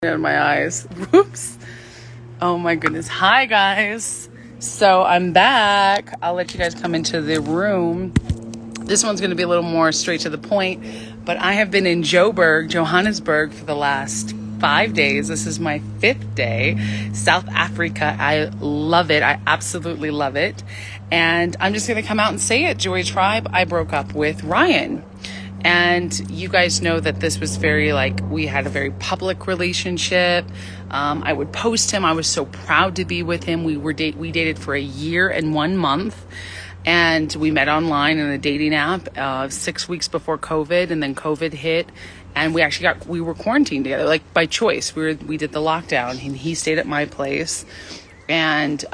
in my eyes. Whoops. Oh my goodness. Hi guys. So I'm back. I'll let you guys come into the room. This one's going to be a little more straight to the point, but I have been in Johannesburg for the last 5 days. This is my 5th day. South Africa. I love it. I absolutely love it. And I'm just going to come out and say it. Joy Tribe, I broke up with Ryan. And you guys know that this was we had a very public relationship. I would post him. I was so proud to be with him. We dated for a year and 1 month. And we met online in a dating app 6 weeks before COVID. And then COVID hit. And we were quarantined together, by choice. We did the lockdown. And he stayed at my place. And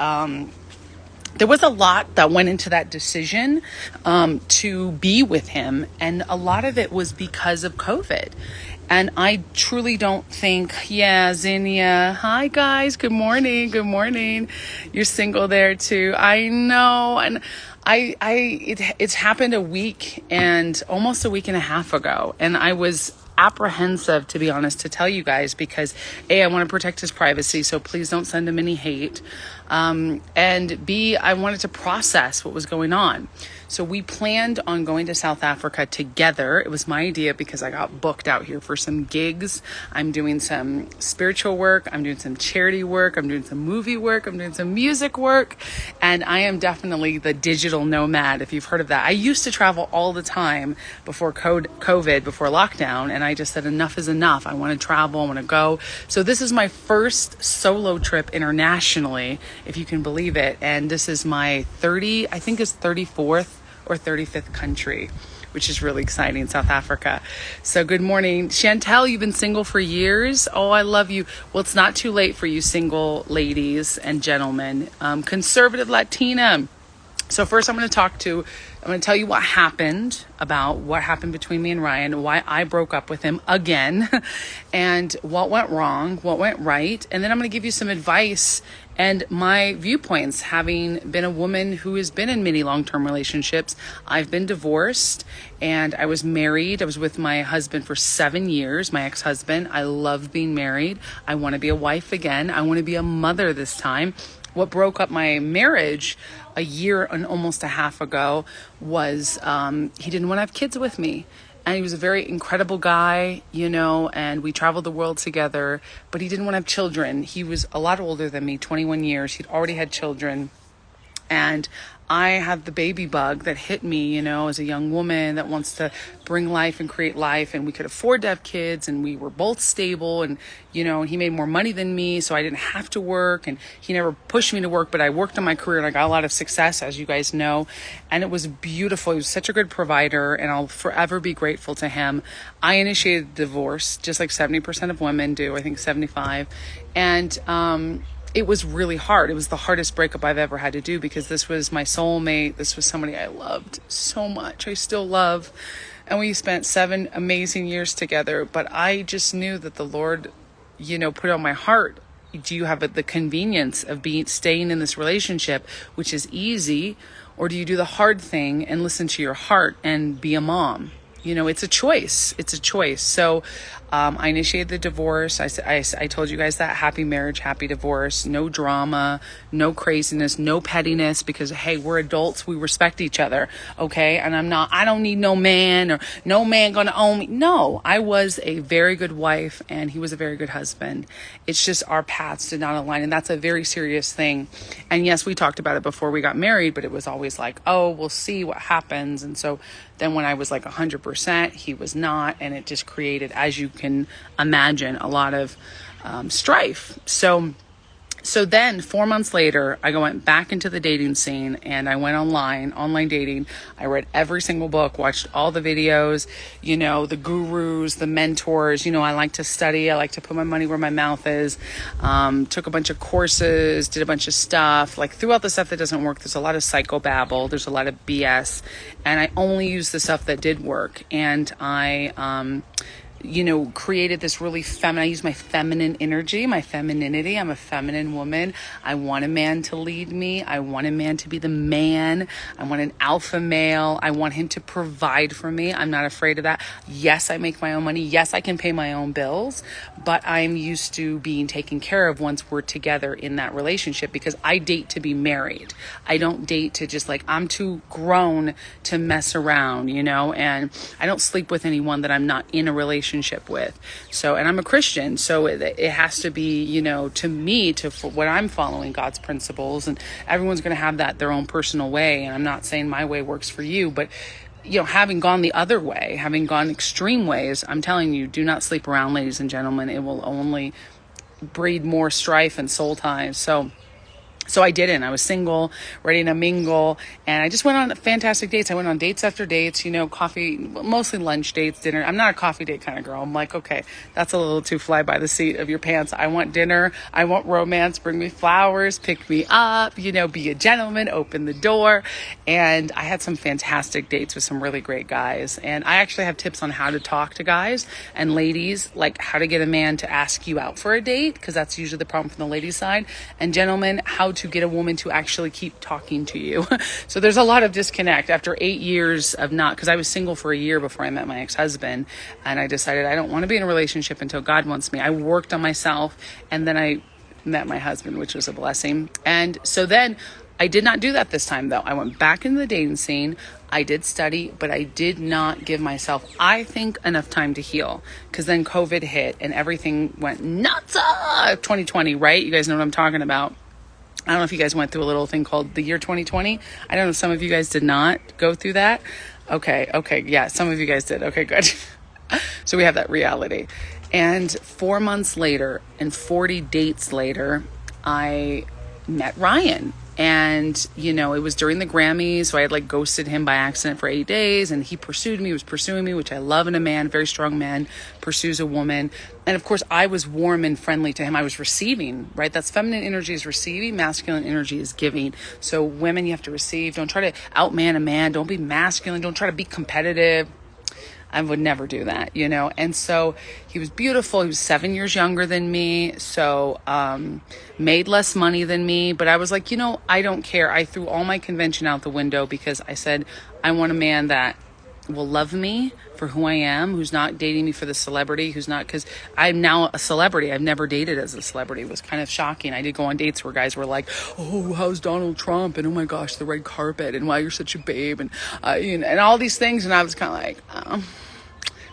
there was a lot that went into that decision to be with him. And a lot of it was because of COVID. And I truly don't think, Zinnia. Hi guys. Good morning. Good morning. You're single there too. I know. And it's happened a week and almost a week and a half ago. And I was apprehensive, to be honest, to tell you guys because A, I want to protect his privacy, so please don't send him any hate. And B, I wanted to process what was going on. So we planned on going to South Africa together. It was my idea because I got booked out here for some gigs. I'm doing some spiritual work. I'm doing some charity work. I'm doing some movie work. I'm doing some music work. And I am definitely the digital nomad, if you've heard of that. I used to travel all the time before COVID, before lockdown. And I just said, enough is enough. I want to travel. I want to go. So this is my first solo trip internationally, if you can believe it. And this is my 34th or 35th country, which is really exciting, South Africa. So good morning. Chantel, you've been single for years. Oh, I love you. Well, it's not too late for you single ladies and gentlemen. Conservative Latina. So first I'm going to tell you what happened between me and Ryan, why I broke up with him again, and what went wrong, what went right. And then I'm going to give you some advice and my viewpoints, having been a woman who has been in many long-term relationships. I've been divorced and I was married. I was with my husband for 7 years, my ex-husband. I love being married. I want to be a wife again. I want to be a mother this time. What broke up my marriage a year and almost a half ago was he didn't want to have kids with me. And he was a very incredible guy, and we traveled the world together, but he didn't want to have children. He was a lot older than me, 21 years. He'd already had children. And I had the baby bug that hit me, as a young woman that wants to bring life and create life. And we could afford to have kids and we were both stable and, he made more money than me. So I didn't have to work and he never pushed me to work, but I worked on my career and I got a lot of success, as you guys know. And it was beautiful. He was such a good provider and I'll forever be grateful to him. I initiated divorce just like 70% of women do. I think 75. And, it was really hard. It was the hardest breakup I've ever had to do because this was my soulmate. This was somebody I loved so much. I still love. And we spent 7 amazing years together. But I just knew that the Lord, put on my heart. Do you have the convenience of staying in this relationship, which is easy? Or do you do the hard thing and listen to your heart and be a mom? It's a choice. It's a choice. So I initiated the divorce. I told you guys that. Happy marriage, happy divorce. No drama, no craziness, no pettiness because, hey, we're adults. We respect each other. Okay. And I don't need no man or no man going to own me. No, I was a very good wife and he was a very good husband. It's just our paths did not align. And that's a very serious thing. And yes, we talked about it before we got married, but it was always like, oh, we'll see what happens. And so then when I was 100%, he was not. And it just created, as you can imagine, a lot of strife. So then 4 months later, I went back into the dating scene and I went online dating. I read every single book, watched all the videos, the gurus, the mentors. I like to study. I like to put my money where my mouth is. Took a bunch of courses, did a bunch of stuff. Throughout the stuff that doesn't work, there's a lot of psychobabble. There's a lot of BS. And I only used the stuff that did work. And I created this really feminine, I use my feminine energy, my femininity. I'm a feminine woman. I want a man to lead me. I want a man to be the man. I want an alpha male. I want him to provide for me. I'm not afraid of that. Yes, I make my own money. Yes, I can pay my own bills, but I'm used to being taken care of once we're together in that relationship, because I date to be married. I don't date to just I'm too grown to mess around, and I don't sleep with anyone that I'm not in a relationship with. So, and I'm a Christian, so it has to be, to me, for what I'm following, God's principles, and everyone's going to have that their own personal way. And I'm not saying my way works for you, but having gone the other way, having gone extreme ways, I'm telling you, do not sleep around, ladies and gentlemen. It will only breed more strife and soul ties. So I didn't. I was single, ready to mingle, and I just went on fantastic dates. I went on dates after dates, coffee, mostly lunch dates, dinner. I'm not a coffee date kind of girl. I'm like, okay, that's a little too fly by the seat of your pants. I want dinner. I want romance. Bring me flowers, pick me up, be a gentleman, open the door. And I had some fantastic dates with some really great guys. And I actually have tips on how to talk to guys and ladies, like how to get a man to ask you out for a date, because that's usually the problem from the ladies' side. And gentlemen, how to get a woman to actually keep talking to you. So there's a lot of disconnect after 8 years of because I was single for a year before I met my ex-husband, and I decided I don't want to be in a relationship until God wants me. I worked on myself, and then I met my husband, which was a blessing. And so then I did not do that this time, though. I went back into the dating scene. I did study, but I did not give myself, I think, enough time to heal, because then COVID hit and everything went nuts. 2020, right? You guys know what I'm talking about. I don't know if you guys went through a little thing called the year 2020. I don't know if some of you guys did not go through that. Okay. Yeah, some of you guys did. Okay, good. So we have that reality. And 4 months later and 40 dates later, I met Ryan. And, it was during the Grammys, so I had ghosted him by accident for 8 days, and he pursued me, was pursuing me, which I love in a man. Very strong man pursues a woman. And of course, I was warm and friendly to him. I was receiving, right? That's feminine energy is receiving, masculine energy is giving. So women, you have to receive. Don't try to outman a man. Don't be masculine. Don't try to be competitive. I would never do that, And so he was beautiful. He was 7 years younger than me. So, made less money than me. But I was like, I don't care. I threw all my convention out the window, because I said, I want a man that will love me for who I am, who's not dating me for the celebrity, because I'm now a celebrity. I've never dated as a celebrity. It was kind of shocking. I did go on dates where guys were like, oh, how's Donald Trump? And oh my gosh, the red carpet, and why you're such a babe, and and all these things. And I was kind of like,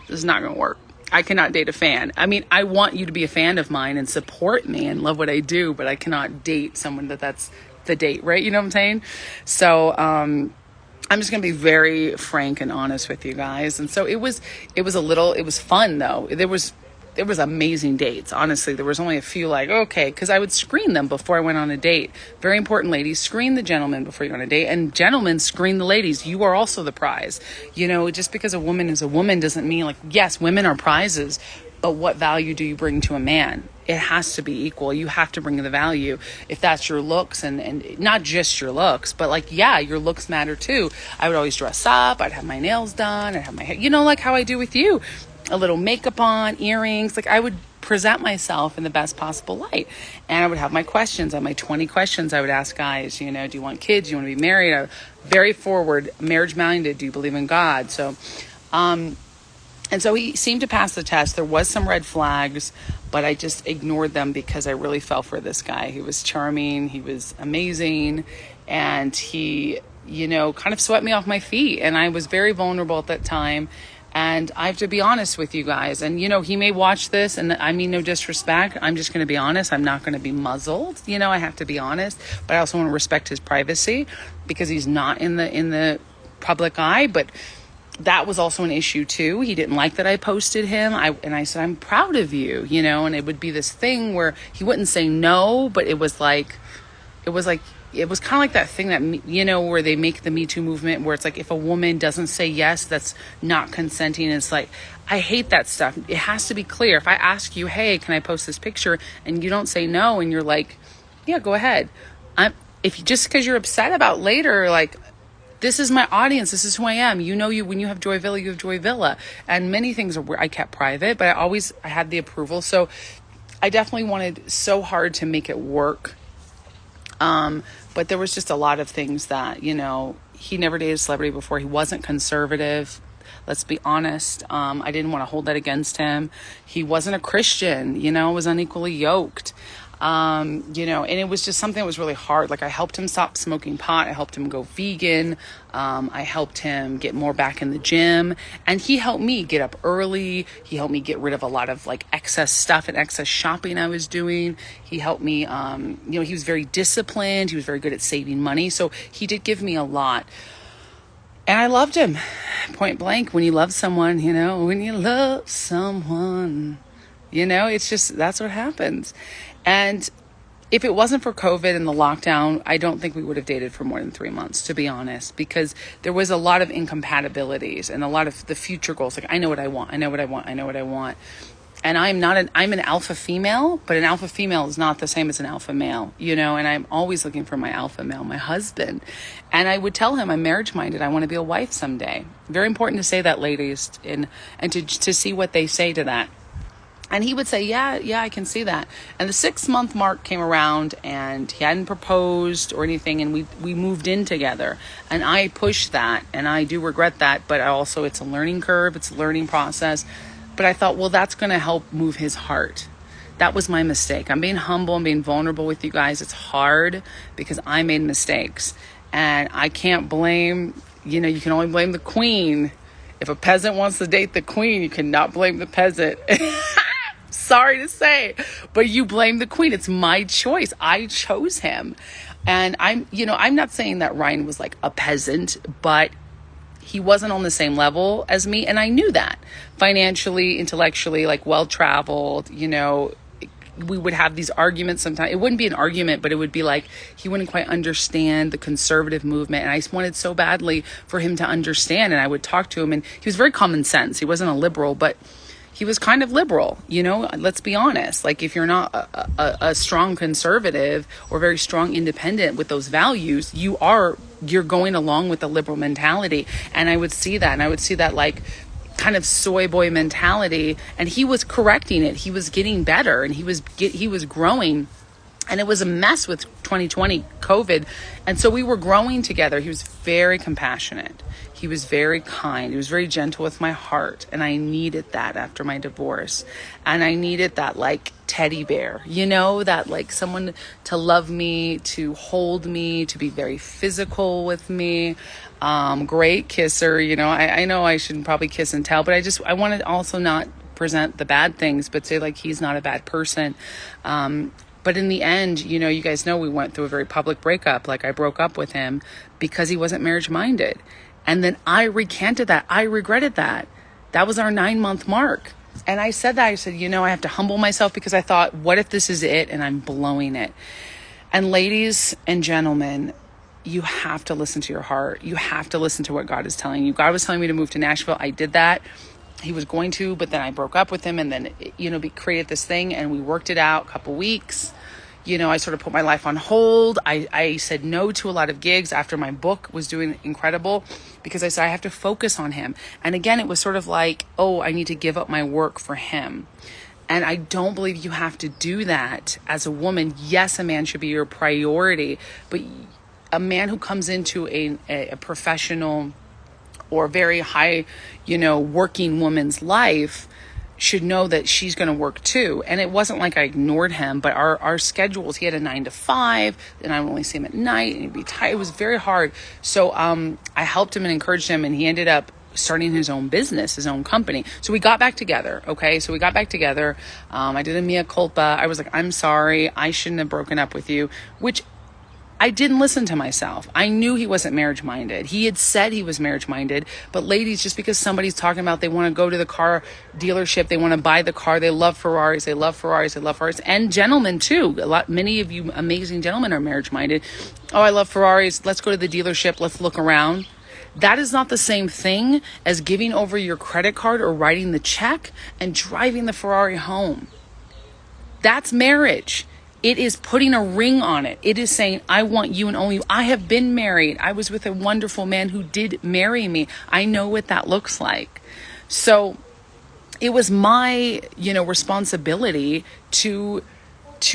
this is not going to work. I cannot date a fan. I mean, I want you to be a fan of mine and support me and love what I do, but I cannot date someone that's the date, right? You know what I'm saying? So, I'm just going to be very frank and honest with you guys. And so it was fun though. There was amazing dates. Honestly, there was only a few okay, because I would screen them before I went on a date. Very important, ladies, screen the gentleman before you go on a date, and gentlemen, screen the ladies. You are also the prize. Just because a woman is a woman doesn't mean yes, women are prizes, but what value do you bring to a man? It has to be equal. You have to bring the value. If that's your looks, and not just your looks, but your looks matter too. I would always dress up. I'd have my nails done. I'd have my hair, like how I do with you. A little makeup on, earrings. I would present myself in the best possible light. And I would have my questions. I have my 20 questions I would ask guys. Do you want kids? Do you want to be married? I'm very forward, marriage minded. Do you believe in God? So, and so he seemed to pass the test. There was some red flags, but I just ignored them because I really fell for this guy. He was charming. He was amazing. And he, kind of swept me off my feet. And I was very vulnerable at that time. And I have to be honest with you guys. And, he may watch this, and I mean no disrespect. I'm just going to be honest. I'm not going to be muzzled. I have to be honest. But I also want to respect his privacy, because he's not in the public eye. But that was also an issue too. He didn't like that I posted him. I said, I'm proud of you, and it would be this thing where he wouldn't say no, but it was kind of like that thing that, where they make the Me Too movement, where it's if a woman doesn't say yes, that's not consenting. It's I hate that stuff. It has to be clear. If I ask you, hey, can I post this picture? And you don't say no, and you're like, yeah, go ahead. Just because you're upset about later, this is my audience. This is who I am. You know, when you have joyvilla, you have joyvilla. And many things I kept private, but I had the approval. So I definitely wanted so hard to make it work. But there was just a lot of things that, he never dated a celebrity before. He wasn't conservative. Let's be honest. I didn't want to hold that against him. He wasn't a Christian, was unequally yoked. And it was just something that was really hard. Like, I helped him stop smoking pot. I helped him go vegan. I helped him get more back in the gym, and he helped me get up early. He helped me get rid of a lot of like excess stuff and excess shopping I was doing. He helped me, he was very disciplined. He was very good at saving money. So he did give me a lot. And I loved him, point blank. When you love someone, it's just, that's what happens. And if it wasn't for COVID and the lockdown, I don't think we would have dated for more than 3 months, to be honest, because there was a lot of incompatibilities and a lot of the future goals. Like, I know what I want. And I'm an alpha female, but an alpha female is not the same as an alpha male, and I'm always looking for my alpha male, my husband. And I would tell him I'm marriage minded. I want to be a wife someday. Very important to say that, ladies, and to see what they say to that. And he would say, yeah, I can see that. And the 6-month mark came around, and he hadn't proposed or anything. And we moved in together, and I pushed that, and I do regret that. But also, it's a learning curve. It's a learning process. But I thought, well, that's going to help move his heart. That was my mistake. I'm being humble. I'm being vulnerable with you guys. It's hard because I made mistakes, and I can't blame, you can only blame the queen. If a peasant wants to date the queen, you cannot blame the peasant. Sorry to say, but you blame the queen. It's my choice. I chose him. And I'm not saying that Ryan was like a peasant, but he wasn't on the same level as me. And I knew that financially, intellectually, like well-traveled, we would have these arguments sometimes. It wouldn't be an argument, but it would be like he wouldn't quite understand the conservative movement. And I just wanted so badly for him to understand. And I would talk to him, and he was very common sense. He wasn't a liberal, but he was kind of liberal, let's be honest. Like, if you're not a strong conservative or very strong independent with those values, you're going along with the liberal mentality. And I would see that, like kind of soy boy mentality. And he was correcting it. He was getting better, and he was growing. And it was a mess with 2020 COVID. And so we were growing together. He was very compassionate. He was very kind. He was very gentle with my heart. And I needed that after my divorce. And I needed that like teddy bear, that like someone to love me, to hold me, to be very physical with me. Great kisser. I know I shouldn't probably kiss and tell, but I want to also not present the bad things, but say like he's not a bad person. But in the end, you guys know we went through a very public breakup. Like, I broke up with him because he wasn't marriage minded. And then I recanted that. I regretted that. That was our 9-month mark. And I said, I have to humble myself, because I thought, what if this is it and I'm blowing it? And ladies and gentlemen, you have to listen to your heart. You have to listen to what God is telling you. God was telling me to move to Nashville. I did that. He was going to, but then I broke up with him, and then, we created this thing, and we worked it out a couple weeks. I sort of put my life on hold. I said no to a lot of gigs after my book was doing incredible, because I said I have to focus on him. And again, it was sort of like, I need to give up my work for him. And I don't believe you have to do that as a woman. Yes, a man should be your priority, but a man who comes into a professional or very high, working woman's life should know that she's going to work too. And it wasn't like I ignored him, but our schedules, he had a 9 to 5, and I would only see him at night, and he'd be tired. It was very hard. So I helped him and encouraged him, and he ended up starting his own business, his own company. So we got back together. Okay. So we got back together. I did a mea culpa. I was like, I'm sorry. I shouldn't have broken up with you, which I didn't listen to myself. I knew he wasn't marriage minded. He had said he was marriage minded, but ladies, just because somebody's talking about they want to go to the car dealership, they want to buy the car, they love Ferraris, and gentlemen too. Many of you amazing gentlemen are marriage minded. Oh, I love Ferraris. Let's go to the dealership. Let's look around. That is not the same thing as giving over your credit card or writing the check and driving the Ferrari home. That's marriage. It is putting a ring on it. It is saying, I want you and only you. I have been married. I was with a wonderful man who did marry me. I know what that looks like. So it was my, responsibility to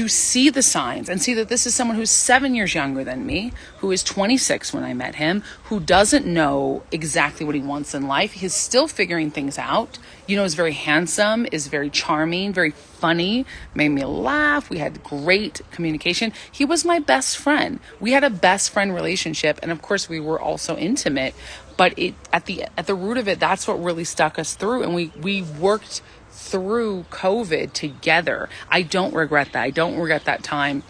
see the signs and see that this is someone who's 7 years younger than me, who is 26 when I met him, who doesn't know exactly what he wants in life. He's still figuring things out. Is very handsome, is very charming, very funny, made me laugh. We had great communication. He was my best friend. We had a best friend relationship. And of course we were also intimate, but at the root of it, that's what really stuck us through. And we worked through COVID together. I don't regret that. I don't regret that time,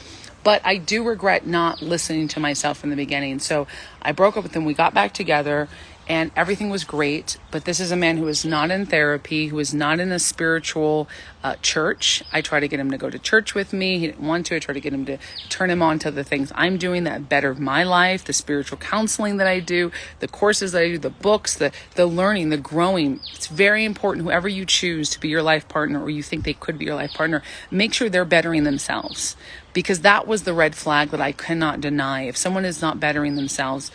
but I do regret not listening to myself in the beginning. So I broke up with him. We got back together and everything was great. But this is a man who is not in therapy, who is not in a spiritual church. I tried to get him to go to church with me. He didn't want to. I tried to get him to turn him on to the things I'm doing that better my life, the spiritual counseling that I do, the courses that I do, the books, the learning, the growing. It's very important. Whoever you choose to be your life partner, or you think they could be your life partner, make sure they're bettering themselves, because that was the red flag that I cannot deny. If someone is not bettering themselves,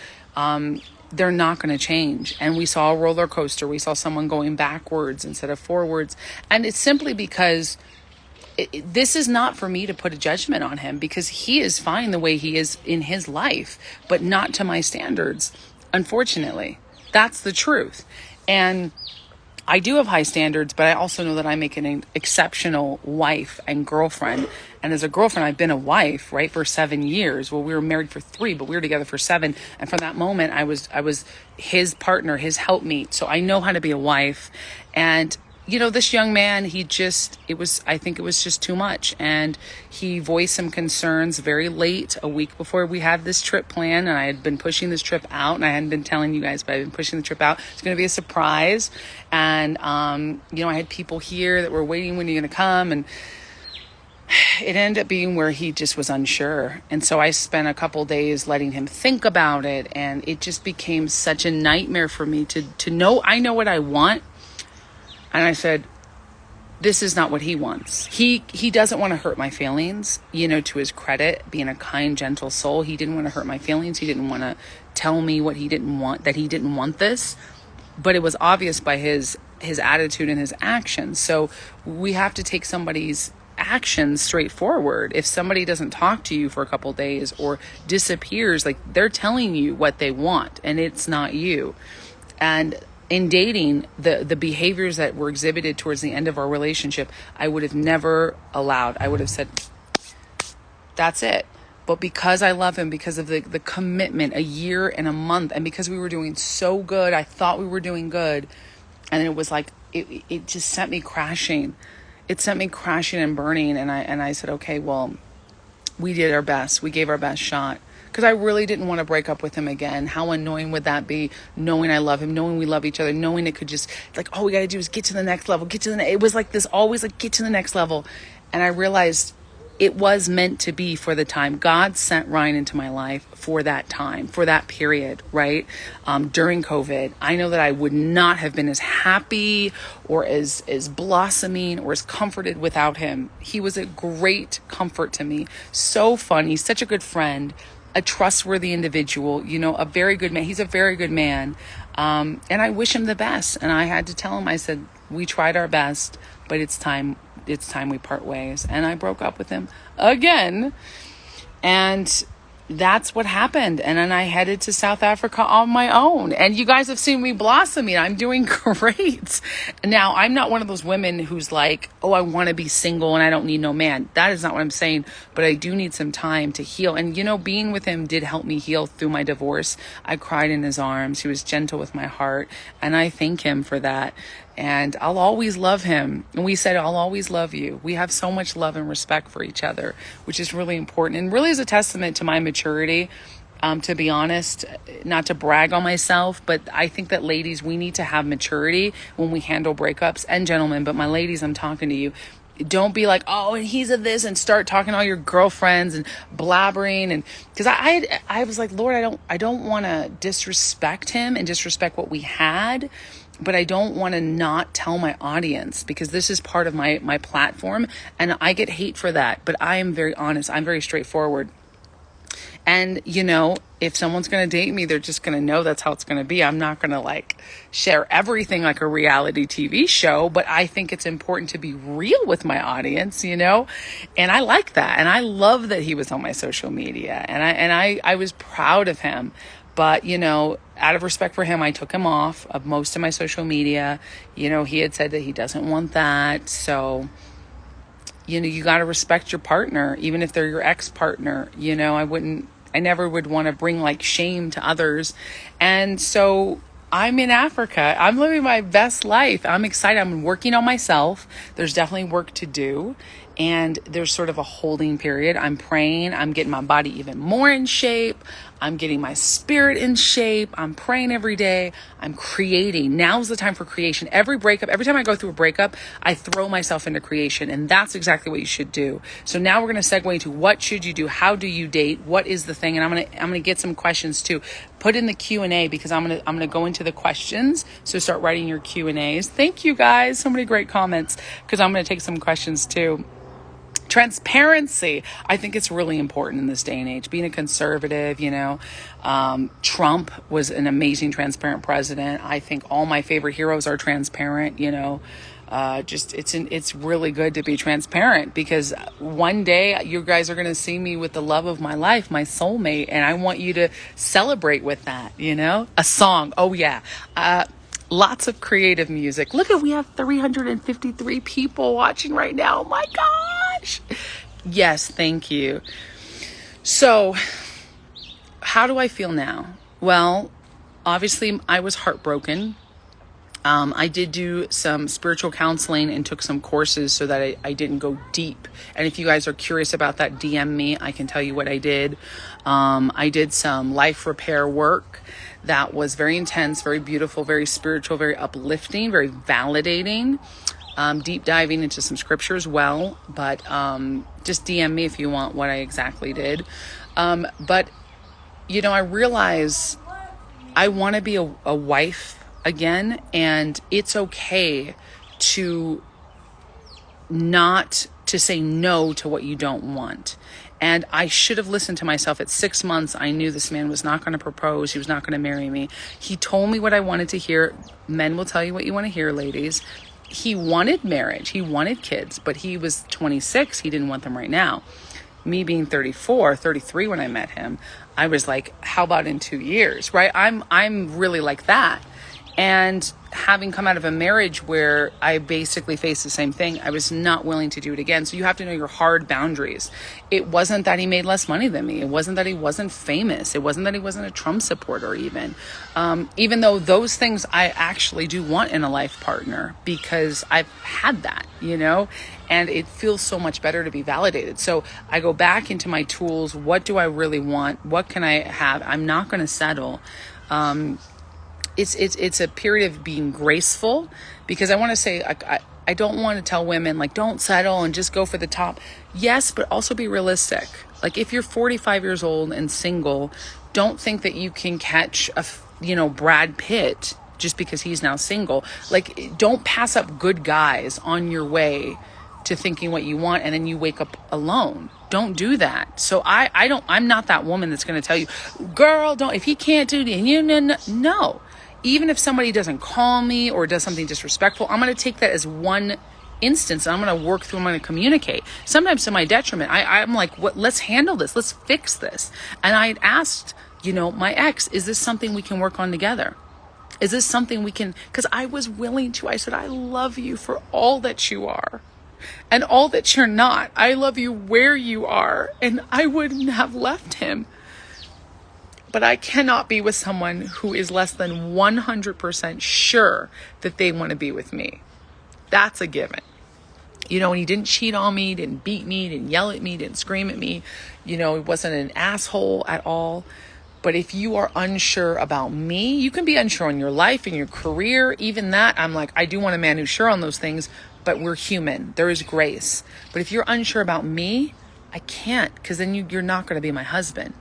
they're not going to change. And we saw a roller coaster. We saw someone going backwards instead of forwards. And it's simply because this is not for me to put a judgment on him, because he is fine the way he is in his life, but not to my standards. Unfortunately, that's the truth. And I do have high standards, but I also know that I make an exceptional wife and girlfriend. And as a girlfriend, I've been a wife, right, for 7 years. Well, we were married for 3, but we were together for 7. And from that moment, I was his partner, his helpmate. So I know how to be a wife. And this young man, I think it was just too much. And he voiced some concerns very late, a week before we had this trip planned. And I had been pushing this trip out, and I hadn't been telling you guys, but I've been pushing the trip out. It's going to be a surprise. And, I had people here that were waiting, when you're going to come. And it ended up being where he just was unsure. And so I spent a couple days letting him think about it. And it just became such a nightmare for me to know, I know what I want. And I said, this is not what he wants. He doesn't want to hurt my feelings, to his credit, being a kind, gentle soul. He didn't want to hurt my feelings. He didn't want to tell me what he didn't want, that he didn't want this. But it was obvious by his attitude and his actions. So we have to take somebody's actions straightforward. If somebody doesn't talk to you for a couple days or disappears, like, they're telling you what they want, and it's not you. And in dating, the behaviors that were exhibited towards the end of our relationship, I would have never allowed. I would have said, that's it. But because I love him, because of the commitment, a year and a month, and because we were doing so good, I thought we were doing good. And it was like, it just sent me crashing. It sent me crashing and burning. And I said, okay, well, we did our best. We gave our best shot. Because I really didn't want to break up with him again. How annoying would that be? Knowing I love him, knowing we love each other, knowing it could just, like, all we got to do is get to the next level, it was like this, always like, get to the next level. And I realized it was meant to be for the time. God sent Ryan into my life for that time, for that period, right? During COVID, I know that I would not have been as happy or as blossoming or as comforted without him. He was a great comfort to me. So funny, such a good friend, a trustworthy individual, a very good man. He's a very good man. And I wish him the best. And I had to tell him, I said, we tried our best, but it's time we part ways. And I broke up with him again. And that's what happened. And then I headed to South Africa on my own. And you guys have seen me blossoming. I'm doing great. Now, I'm not one of those women who's like, oh, I want to be single and I don't need no man. That is not what I'm saying. But I do need some time to heal. And, being with him did help me heal through my divorce. I cried in his arms. He was gentle with my heart. And I thank him for that. And I'll always love him. And we said, I'll always love you. We have so much love and respect for each other, which is really important and really is a testament to my maturity. To be honest, not to brag on myself, but I think that ladies, we need to have maturity when we handle breakups, and gentlemen, but my ladies, I'm talking to you. Don't be like, oh, and he's a this, and start talking to all your girlfriends and blabbering. And because I was like, Lord, I don't want to disrespect him and disrespect what we had. but I don't want to not tell my audience, because this is part of my platform, and I get hate for that. But I am very honest. I'm very straightforward. And, if someone's going to date me, they're just going to know that's how it's going to be. I'm not going to share everything like a reality TV show, but I think it's important to be real with my audience, and I like that. And I love that he was on my social media, and I was proud of him. But, out of respect for him, I took him off of most of my social media. He had said that he doesn't want that. So, you got to respect your partner, even if they're your ex-partner. I never would want to bring shame to others. And so I'm in Africa. I'm living my best life. I'm excited. I'm working on myself. There's definitely work to do. And there's sort of a holding period. I'm praying. I'm getting my body even more in shape. I'm getting my spirit in shape. I'm praying every day. I'm creating. Now's the time for creation. Every time I go through a breakup, I throw myself into creation. And that's exactly what you should do. So now we're going to segue into what should you do? How do you date? What is the thing? And I'm going to get some questions too. Put in the Q&A, because I'm going to go into the questions. So start writing your Q&As. Thank you guys. So many great comments, because I'm going to take some questions too. Transparency. I think it's really important in this day and age. Being a conservative, Trump was an amazing, transparent president. I think all my favorite heroes are transparent, it's really good to be transparent, because one day you guys are going to see me with the love of my life, my soulmate. And I want you to celebrate with that, a song. Oh yeah. Lots of creative music. Look we have 353 people watching right now. Oh my gosh. Yes. Thank you. So how do I feel now? Well, obviously I was heartbroken. I did do some spiritual counseling and took some courses so that I didn't go deep. And if you guys are curious about that, DM me. I can tell you what I did. I did some life repair work that was very intense, very beautiful, very spiritual, very uplifting, very validating. Deep diving into some scripture as well. But just DM me if you want what I exactly did. But, I realize I want to be a wife again, and it's okay to say no to what you don't want. And I should have listened to myself. At 6 months, I knew this man was not going to propose. He was not going to marry me. He told me what I wanted to hear. Men will tell you what you want to hear, ladies. He wanted marriage. He wanted kids, but he was 26. He didn't want them right now. Me being 34, 33 when I met him, I was like, how about in 2 years, right? I'm really like that. And having come out of a marriage where I basically faced the same thing, I was not willing to do it again. So you have to know your hard boundaries. It wasn't that he made less money than me. It wasn't that he wasn't famous. It wasn't that he wasn't a Trump supporter even though those things I actually do want in a life partner, because I've had that, and it feels so much better to be validated. So I go back into my tools. What do I really want? What can I have? I'm not going to settle. It's a period of being graceful, because I want to say, I don't want to tell women don't settle and just go for the top. Yes, but also be realistic. If you're 45 years old and single, don't think that you can catch Brad Pitt just because he's now single. Don't pass up good guys on your way to thinking what you want, and then you wake up alone. Don't do that. So I'm not that woman that's going to tell you, girl, if he can't do it, no. Even if somebody doesn't call me or does something disrespectful, I'm going to take that as one instance. And I'm going to work through, I'm going to communicate. Sometimes to my detriment. I'm like, let's handle this. Let's fix this. And I had asked, my ex, is this something we can work on together? Is this something we can, because I was willing to. I said, I love you for all that you are and all that you're not. I love you where you are. And I wouldn't have left him. But I cannot be with someone who is less than 100% sure that they want to be with me. That's a given. And he didn't cheat on me, didn't beat me, didn't yell at me, didn't scream at me. He wasn't an asshole at all. But if you are unsure about me, you can be unsure on your life and your career. Even that, I'm like, I do want a man who's sure on those things, but we're human. There is grace. But if you're unsure about me, I can't, because then you're not going to be my husband.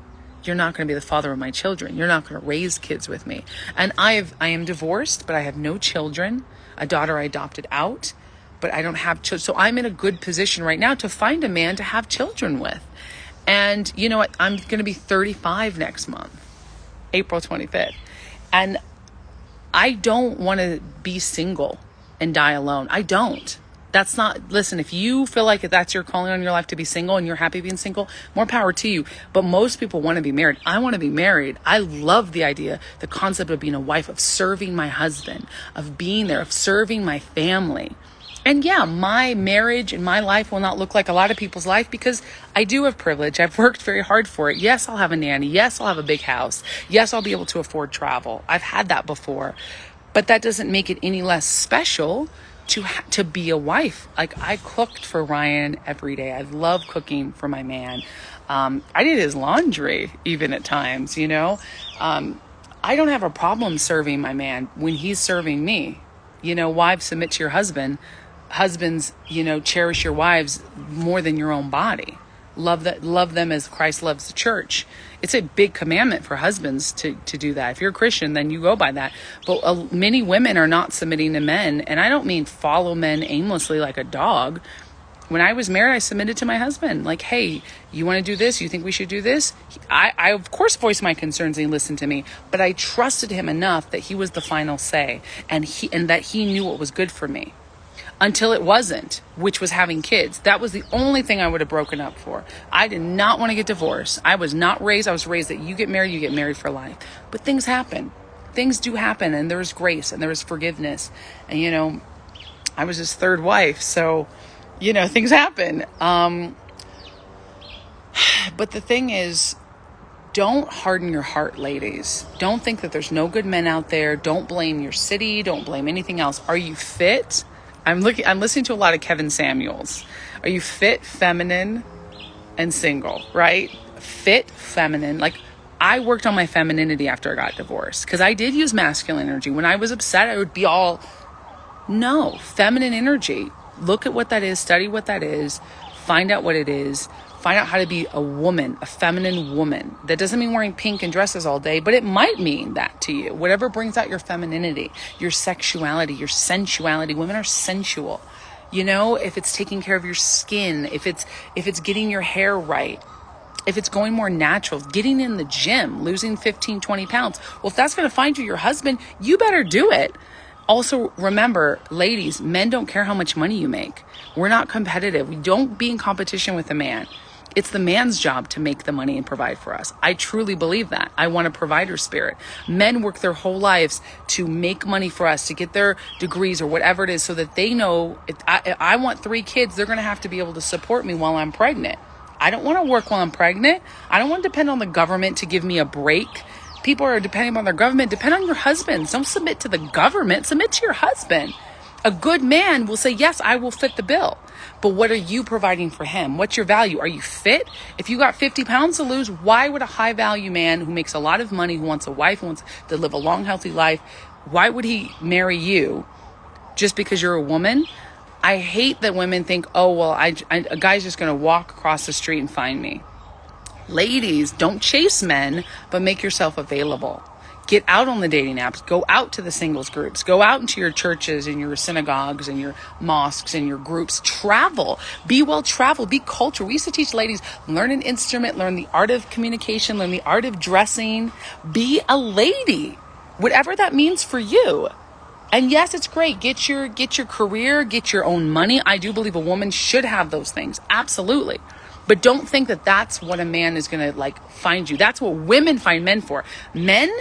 you're not going to be the father of my children. You're not going to raise kids with me. And I am divorced, but I have no children. A daughter I adopted out, but I don't have children. So I'm in a good position right now to find a man to have children with. And you know what? I'm going to be 35 next month, April 25th. And I don't want to be single and die alone. I don't. That's not, listen, if you feel like that's your calling on your life to be single and you're happy being single, more power to you. But most people want to be married. I want to be married. I love the idea, the concept of being a wife, of serving my husband, of being there, of serving my family. And yeah, my marriage and my life will not look like a lot of people's life because I do have privilege. I've worked very hard for it. Yes, I'll have a nanny. Yes, I'll have a big house. Yes, I'll be able to afford travel. I've had that before. But that doesn't make it any less special to be a wife. Like, I cooked for Ryan every day. I love cooking for my man. I did his laundry even at times, you know. I don't have a problem serving my man when he's serving me. You know, wives, submit to your husband. Husbands, you know, cherish your wives more than your own body. Love them as Christ loves the church. It's a big commandment for husbands to do that. If you're a Christian, then you go by that. But many women are not submitting to men. And I don't mean follow men aimlessly like a dog. When I was married, I submitted to my husband. Like, hey, you want to do this? You think we should do this? I of course voiced my concerns and he listened to me. But I trusted him enough that he was the final say. And that he knew what was good for me. Until it wasn't, which was having kids. That was the only thing I would have broken up for. I did not want to get divorced. I was raised that you get married for life. But things happen. Things do happen, and there's grace and there's forgiveness. And, you know, I was his third wife, so, you know, things happen. But the thing is, don't harden your heart, ladies. Don't think that there's no good men out there. Don't blame your city. Don't blame anything else. Are you fit? I'm listening to a lot of Kevin Samuels. Are you fit, feminine, and single, right? Fit, feminine. Like, I worked on my femininity after I got divorced because I did use masculine energy. When I was upset, I would be all, no, feminine energy. Look at what that is. Study what that is. Find out what it is. Find out how to be a woman, a feminine woman. That doesn't mean wearing pink and dresses all day, but it might mean that to you. Whatever brings out your femininity, your sexuality, your sensuality. Women are sensual. You know, if it's taking care of your skin, if it's getting your hair right, if it's going more natural, getting in the gym, losing 15, 20 pounds. Well, if that's going to find you your husband, you better do it. Also, remember, ladies, men don't care how much money you make. We're not competitive. We don't be in competition with a man. It's the man's job to make the money and provide for us. I truly believe that. I want a provider spirit. Men work their whole lives to make money for us, to get their degrees or whatever it is, so that they know if I want 3 kids, they're going to have to be able to support me while I'm pregnant. I don't want to work while I'm pregnant. I don't want to depend on the government to give me a break. People are depending on their government. Depend on your husband. Don't submit to the government. Submit to your husband. A good man will say, yes, I will fit the bill. But what are you providing for him? What's your value? Are you fit? If you got 50 pounds to lose, why would a high value man who makes a lot of money, who wants a wife, who wants to live a long, healthy life, why would he marry you just because you're a woman? I hate that women think, oh, well, a guy's just going to walk across the street and find me. Ladies, don't chase men, but make yourself available. Get out on the dating apps. Go out to the singles groups. Go out into your churches and your synagogues and your mosques and your groups. Travel. Be well traveled. Be cultured. We used to teach ladies, learn an instrument, learn the art of communication, learn the art of dressing. Be a lady. Whatever that means for you. And yes, it's great. Get your career, get your own money. I do believe a woman should have those things. Absolutely. But don't think that that's what a man is going to find you. That's what women find men for. Men,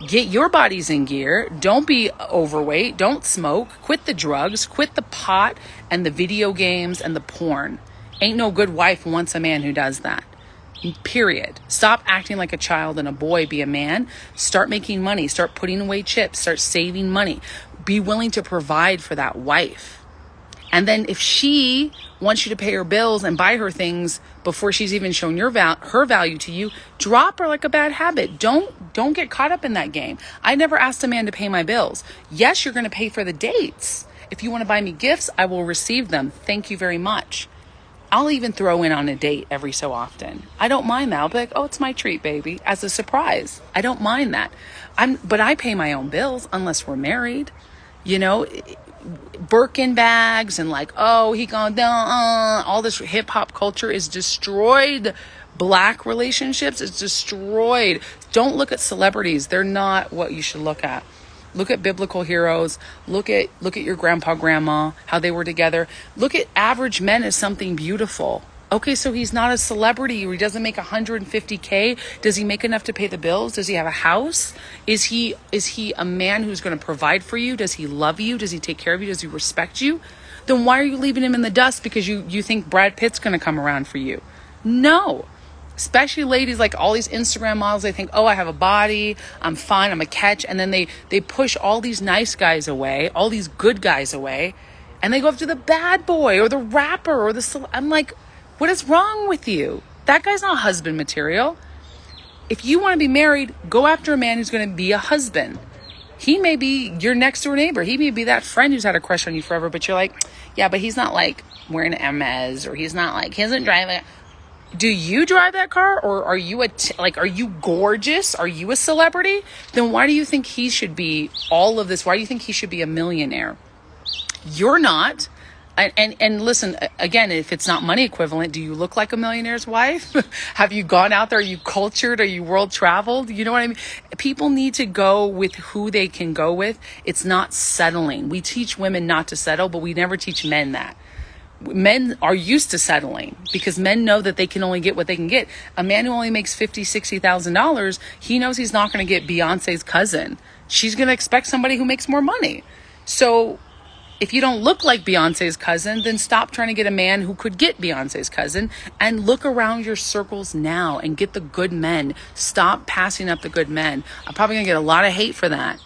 get your bodies in gear. Don't be overweight. Don't smoke. Quit the drugs. Quit the pot and the video games and the porn. Ain't no good wife wants a man who does that. Period. Stop acting like a child and a boy. Be a man. Start making money. Start putting away chips. Start saving money. Be willing to provide for that wife. And then if she wants you to pay her bills and buy her things before she's even shown her value to you, drop her like a bad habit. Don't get caught up in that game. I never asked a man to pay my bills. Yes, you're going to pay for the dates. If you want to buy me gifts, I will receive them. Thank you very much. I'll even throw in on a date every so often. I don't mind that. I'll be like, oh, it's my treat, baby, as a surprise. I don't mind that. But I pay my own bills unless we're married. You know, Birkin bags and like, oh, he gone down. All this hip hop culture is destroyed. Black relationships is destroyed. Don't look at celebrities. They're not what you should look at. Look at biblical heroes. Look at your grandpa, grandma, how they were together. Look at average men as something beautiful. Okay, so he's not a celebrity, or he doesn't make $150K. Does he make enough to pay the bills? Does he have a house? Is he a man who's going to provide for you? Does he love you? Does he take care of you? Does he respect you? Then why are you leaving him in the dust because you think Brad Pitt's going to come around for you? No. Especially ladies, like all these Instagram models, they think, oh, I have a body, I'm fine, I'm a catch. And then they push all these nice guys away, all these good guys away, and they go after the bad boy or the rapper or I'm like, what is wrong with you? That guy's not husband material. If you want to be married, go after a man who's going to be a husband. He may be your next door neighbor. He may be that friend who's had a crush on you forever, but you're like, yeah, but he's not like wearing Hermes, or he's not like, he doesn't drive it. Do you drive that car, or are you are you gorgeous? Are you a celebrity? Then why do you think he should be all of this? Why do you think he should be a millionaire? You're not. And listen, again, if it's not money equivalent, do you look like a millionaire's wife? Have you gone out there? Are you cultured? Are you world traveled? You know what I mean? People need to go with who they can go with. It's not settling. We teach women not to settle, but we never teach men that. Men are used to settling because men know that they can only get what they can get. A man who only makes $50,000-$60,000, he knows he's not going to get Beyonce's cousin. She's going to expect somebody who makes more money. So if you don't look like Beyonce's cousin, then stop trying to get a man who could get Beyonce's cousin, and look around your circles now and get the good men. Stop passing up the good men. I'm probably going to get a lot of hate for that.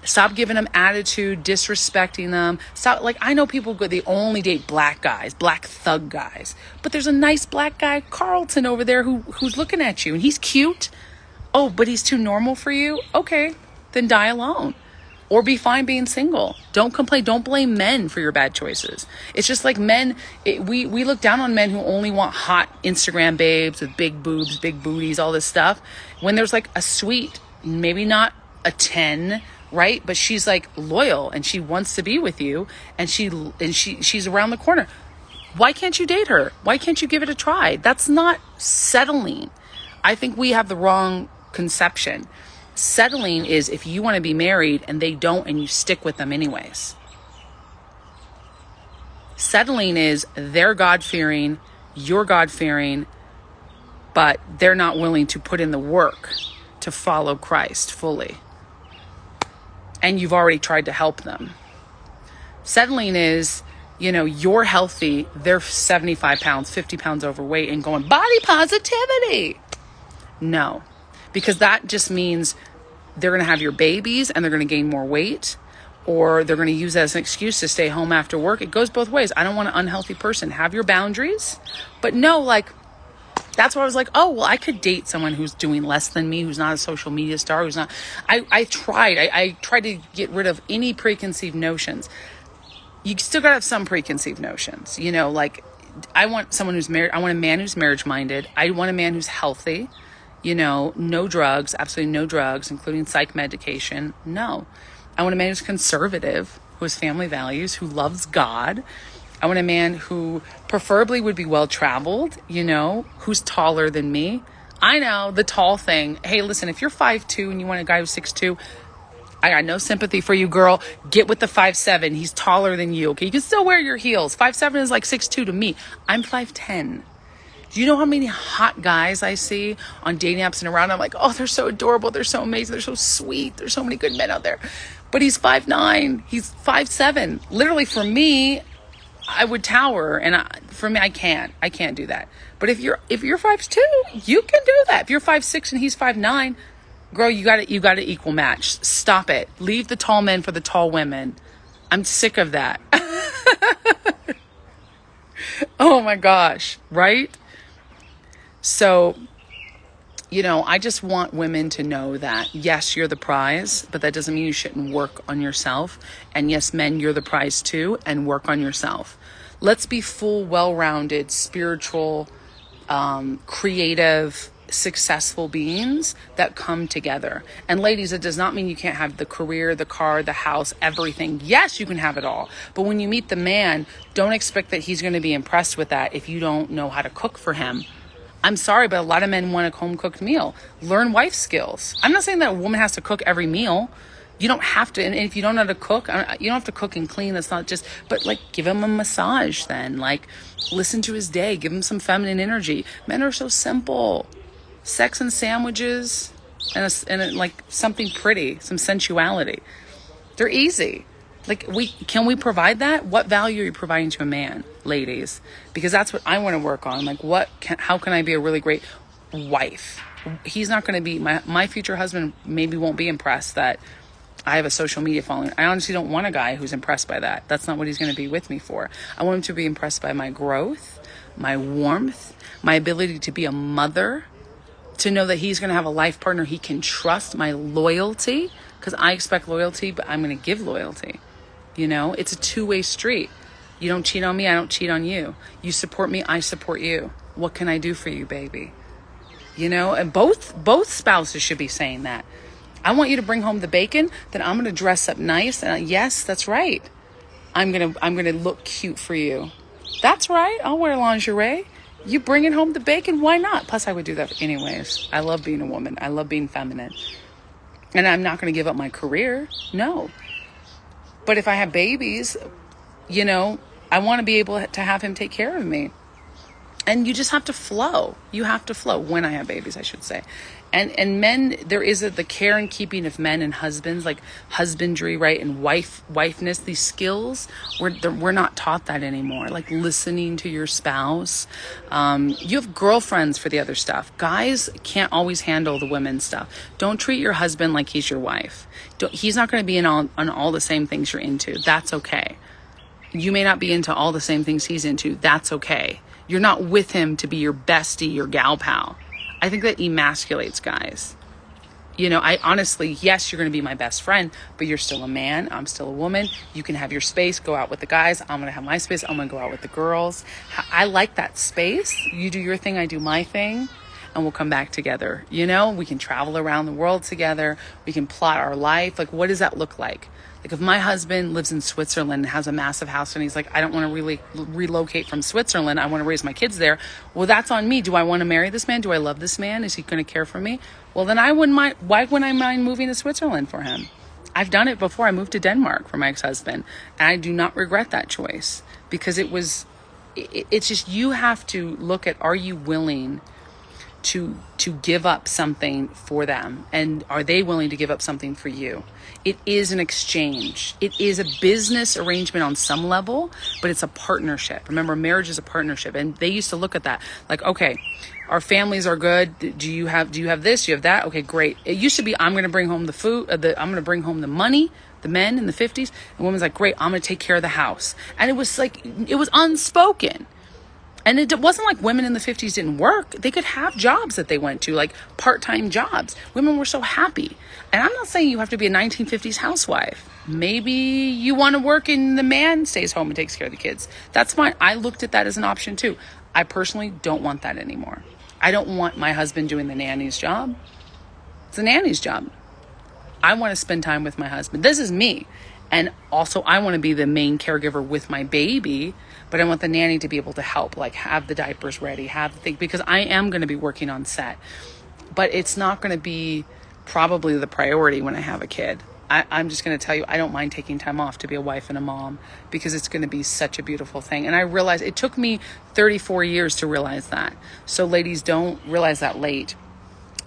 Stop giving them attitude, disrespecting them. Stop. Like, I know people they only date black guys, black thug guys. But there's a nice black guy, Carlton, over there who's looking at you, and he's cute. Oh, but he's too normal for you? Okay, then die alone. Or be fine being single. Don't complain. Don't blame men for your bad choices. It's just like men, we look down on men who only want hot Instagram babes with big boobs, big booties, all this stuff. When there's like a sweet, maybe not a 10, right? But she's like loyal and she wants to be with you, and she's around the corner. Why can't you date her? Why can't you give it a try? That's not settling. I think we have the wrong conception. Settling is if you want to be married and they don't, and you stick with them anyways. Settling is they're God-fearing, you're God-fearing, but they're not willing to put in the work to follow Christ fully. And you've already tried to help them. Settling is, you're healthy, they're 75 pounds, 50 pounds overweight, and going, body positivity. No, because that just means they're going to have your babies and they're going to gain more weight, or they're going to use that as an excuse to stay home after work. It goes both ways. I don't want an unhealthy person. Have your boundaries. But no, that's why I was like, oh, well, I could date someone who's doing less than me, who's not a social media star, who's not. I tried to get rid of any preconceived notions. You still got to have some preconceived notions. I want someone who's married. I want a man who's marriage minded. I want a man who's healthy. No drugs, absolutely no drugs, including psych medication. No. I want a man who's conservative, who has family values, who loves God. I want a man who preferably would be well-traveled, who's taller than me. I know, the tall thing. Hey, listen, if you're 5'2" and you want a guy who's 6'2", I got no sympathy for you, girl. Get with the 5'7". He's taller than you, okay? You can still wear your heels. 5'7" is like 6'2" to me. I'm 5'10". Do you know how many hot guys I see on dating apps and around? I'm like, oh, they're so adorable. They're so amazing. They're so sweet. There's so many good men out there. But he's 5'9". He's 5'7". Literally, for me, I would tower, and for me, I can't do that. But if you're 5'2", you can do that. If you're 5'6" and he's 5'9", girl, you got to equal match. Stop it. Leave the tall men for the tall women. I'm sick of that. Oh my gosh, right? So, I just want women to know that, yes, you're the prize, but that doesn't mean you shouldn't work on yourself. And yes, men, you're the prize too, and work on yourself. Let's be full, well-rounded, spiritual, creative, successful beings that come together. And ladies, it does not mean you can't have the career, the car, the house, everything. Yes, you can have it all. But when you meet the man, don't expect that he's going to be impressed with that if you don't know how to cook for him. I'm sorry, but a lot of men want a home-cooked meal. Learn wife skills. I'm not saying that a woman has to cook every meal. You don't have to. And if you don't know how to cook, you don't have to cook and clean. That's not just, but like give him a massage then. Like listen to his day. Give him some feminine energy. Men are so simple. Sex and sandwiches and like something pretty, some sensuality. They're easy. Like can we provide that? What value are you providing to a man, ladies? Because that's what I want to work on. Like how can I be a really great wife? He's not going to be, my future husband maybe won't be impressed that I have a social media following. I honestly don't want a guy who's impressed by that. That's not what he's going to be with me for. I want him to be impressed by my growth, my warmth, my ability to be a mother, to know that he's going to have a life partner he can trust, my loyalty, because I expect loyalty, but I'm going to give loyalty. You know, it's a two-way street. You don't cheat on me, I don't cheat on you. You support me, I support you. What can I do for you, baby? You know, and both spouses should be saying that. I want you to bring home the bacon, then I'm going to dress up nice. And yes, that's right. I'm going to look cute for you. That's right. I'll wear lingerie. You bringing home the bacon? Why not? Plus, I would do that anyways. I love being a woman. I love being feminine. And I'm not going to give up my career. No. But if I have babies, you know, I want to be able to have him take care of me. And you just have to flow. You have to flow when I have babies, I should say. And men, there is the care and keeping of men and husbands, like husbandry, right? And wifeness, these skills, we're not taught that anymore. Like listening to your spouse. You have girlfriends for the other stuff. Guys can't always handle the women's stuff. Don't treat your husband like he's your wife. He's not going to be on all the same things you're into. That's okay. You may not be into all the same things he's into. That's okay. You're not with him to be your bestie, your gal pal. I think that emasculates guys. You know, I honestly, yes, you're going to be my best friend, but you're still a man. I'm still a woman. You can have your space, go out with the guys. I'm going to have my space. I'm going to go out with the girls. I like that space. You do your thing, I do my thing, and we'll come back together. You know, we can travel around the world together. We can plot our life. Like, what does that look like? Like if my husband lives in Switzerland and has a massive house and he's like, I don't want to really relocate from Switzerland. I want to raise my kids there. Well, that's on me. Do I want to marry this man? Do I love this man? Is he going to care for me? Well, then I wouldn't mind. Why wouldn't I mind moving to Switzerland for him? I've done it before. I moved to Denmark for my ex-husband. And I do not regret that choice because it's just, you have to look at, are you willing to give up something for them? And are they willing to give up something for you? It is an exchange. It is a business arrangement on some level, but it's a partnership. Remember, marriage is a partnership. And they used to look at that like, okay, our families are good. Do you have this? Do you have that? Okay, great. It used to be, I'm going to bring home the food. I'm going to bring home the money, the men in the 50s. And women's like, great, I'm going to take care of the house. And it was like, it was unspoken. And it wasn't like women in the 50s didn't work. They could have jobs that they went to, like part-time jobs. Women were so happy. And I'm not saying you have to be a 1950s housewife. Maybe you want to work and the man stays home and takes care of the kids. That's fine. I looked at that as an option too. I personally don't want that anymore. I don't want my husband doing the nanny's job. It's a nanny's job. I want to spend time with my husband. This is me. And also I want to be the main caregiver with my baby, but I want the nanny to be able to help, like have the diapers ready, have the thing, because I am going to be working on set, but it's not going to be probably the priority when I have a kid. I'm just going to tell you, I don't mind taking time off to be a wife and a mom because it's going to be such a beautiful thing. And I realize it took me 34 years to realize that. So ladies, don't realize that late.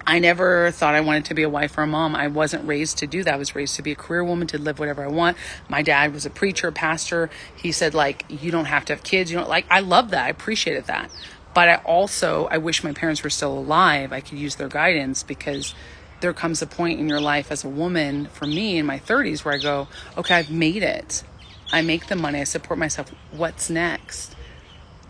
I never thought I wanted to be a wife or a mom. I wasn't raised to do that. I was raised to be a career woman, to live whatever I want. My dad was a preacher, pastor. He said, like, you don't have to have kids. You know, like, I love that. I appreciated that. But I wish my parents were still alive. I could use their guidance because there comes a point in your life as a woman, for me in my 30s, where I go, okay, I've made it. I make the money. I support myself. What's next?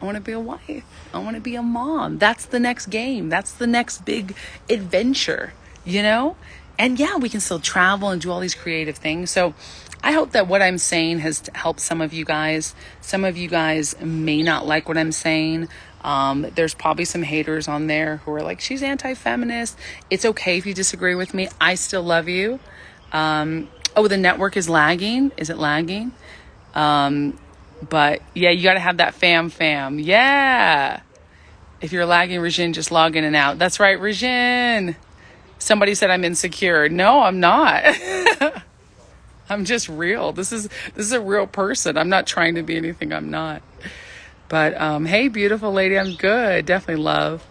I want to be a wife. I want to be a mom. That's the next game. That's the next big adventure. You know, And yeah, we can still travel and do all these creative things. So I hope that what I'm saying has helped some of you guys. Some of you guys may not like what I'm saying. There's probably some haters on there who are like, she's anti-feminist. It's okay if you disagree with me. I still love you. Oh, the network is lagging. Is it lagging? But yeah, you got to have that fam. Yeah. If you're lagging, Regine, just log in and out. That's right, Regine. Somebody said I'm insecure. No, I'm not. I'm just real. This is a real person. I'm not trying to be anything I'm not. But hey, beautiful lady, I'm good. Definitely love.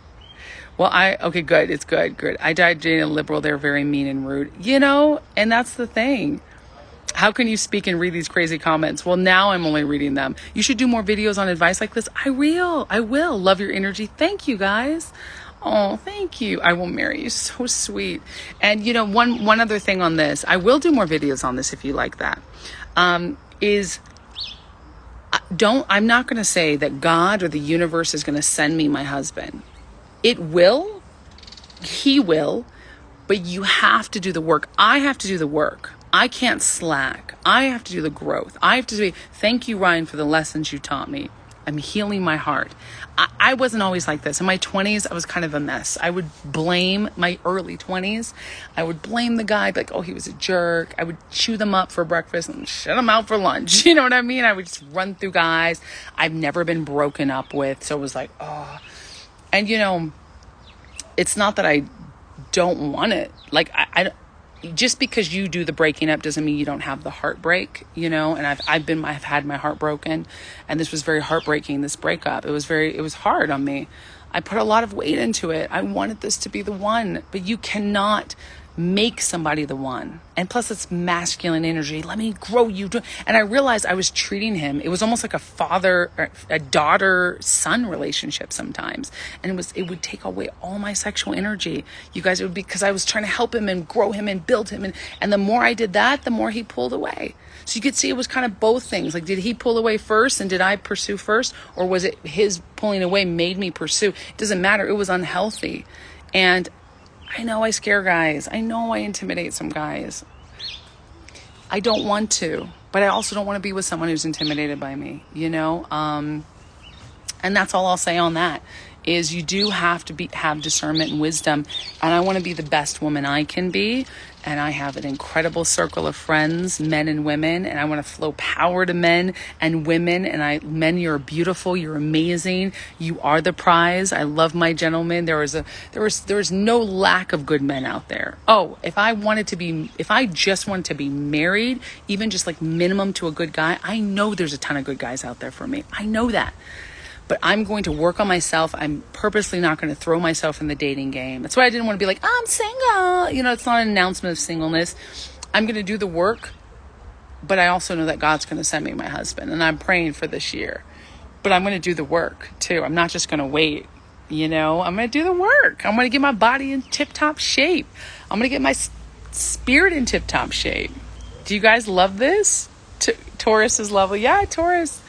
Well, okay, good. It's good. I died dating a liberal. They're very mean and rude. And that's the thing. How can you speak and read these crazy comments? Well, now I'm only reading them. You should do more videos on advice like this. I will. Love your energy. Thank you, guys. Oh, thank you. I will marry you. So sweet. And one other thing on this, I will do more videos on this if you like that. I'm not going to say that God or the universe is going to send me my husband. It will. He will. But you have to do the work. I have to do the work. I can't slack. I have to do the growth. I have to say, thank you, Ryan, for the lessons you taught me. I'm healing my heart. I wasn't always like this. In my 20s, I was kind of a mess. I would blame my early 20s. I would blame the guy, like, oh, he was a jerk. I would chew them up for breakfast and shut them out for lunch. You know what I mean? I would just run through guys I've never been broken up with. So it was like, oh. And, it's not that I don't want it. Like, I just because you do the breaking up doesn't mean you don't have the heartbreak, and I've had my heart broken, and this was very heartbreaking, this breakup. It was hard on me. I put a lot of weight into it. I wanted this to be the one, but you cannot make somebody the one. And plus it's masculine energy. Let me grow you. And I realized I was treating him. It was almost like a daughter-son relationship sometimes. And it would take away all my sexual energy. You guys, it would be because I was trying to help him and grow him and build him. And the more I did that, the more he pulled away. So you could see it was kind of both things. Like, did he pull away first and did I pursue first? Or was it his pulling away made me pursue? It doesn't matter. It was unhealthy. And I know I scare guys. I know I intimidate some guys. I don't want to, but I also don't want to be with someone who's intimidated by me, And that's all I'll say on that is you do have to have discernment and wisdom. And I want to be the best woman I can be. And I have an incredible circle of friends, men and women, and I want to flow power to men and women. And men, you're beautiful, you're amazing, you are the prize. I love my gentlemen. There was no lack of good men out there. Oh, if I just wanted to be married, even just like minimum to a good guy, I know there's a ton of good guys out there for me. I know that. But I'm going to work on myself. I'm purposely not going to throw myself in the dating game. That's why I didn't want to be like, I'm single. It's not an announcement of singleness. I'm going to do the work, but I also know that God's going to send me my husband, and I'm praying for this year. But I'm going to do the work too. I'm not just going to wait. I'm going to do the work. I'm going to get my body in tip-top shape. I'm going to get my spirit in tip-top shape. Do you guys love this? Taurus is lovely. Yeah, Taurus.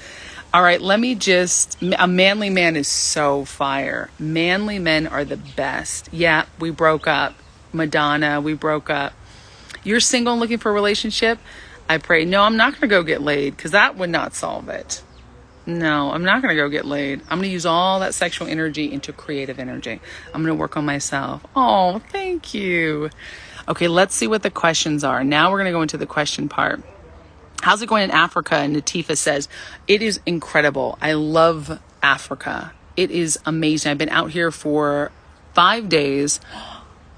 All right, a manly man is so fire. Manly men are the best. Yeah, we broke up. Madonna, we broke up. You're single and looking for a relationship? I pray. No, I'm not going to go get laid because that would not solve it. No, I'm not going to go get laid. I'm going to use all that sexual energy into creative energy. I'm going to work on myself. Oh, thank you. Okay, let's see what the questions are. Now we're going to go into the question part. How's it going in Africa? And Natifa says, it is incredible. I love Africa. It is amazing. I've been out here for 5 days.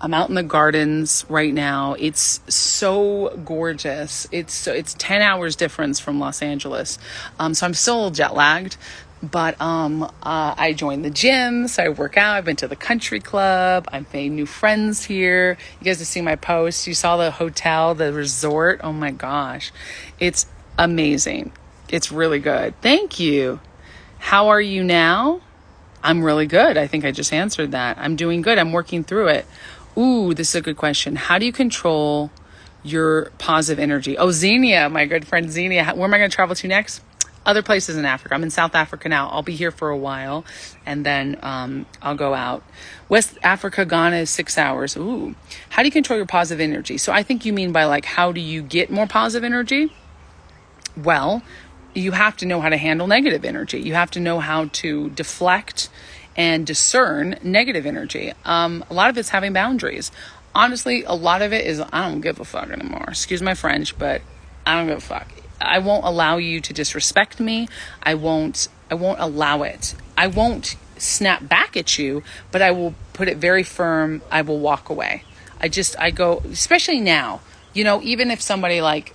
I'm out in the gardens right now. It's so gorgeous. It's 10 hours difference from Los Angeles. So I'm still a little jet lagged. But I joined the gym, so I work out. I've been to the country club. I've made new friends here. You guys have seen my posts. You saw the hotel, the resort. Oh my gosh. It's amazing. It's really good. Thank you. How are you now? I'm really good. I think I just answered that. I'm doing good. I'm working through it. Ooh, this is a good question. How do you control your positive energy? Oh, Xenia, my good friend Xenia. Where am I going to travel to next? other places in Africa. I'm in South Africa now. I'll be here for a while, and then I'll go out. West Africa, Ghana is 6 hours. Ooh. How do you control your positive energy? So I think you mean by like, how do you get more positive energy? Well, you have to know how to handle negative energy. You have to know how to deflect and discern negative energy. A lot of it's having boundaries. Honestly, a lot of it is, I don't give a fuck anymore. Excuse my French, but I don't give a fuck. I won't allow you to disrespect me. I won't allow it. I won't snap back at you, but I will put it very firm. I will walk away. I go, especially now, even if somebody like,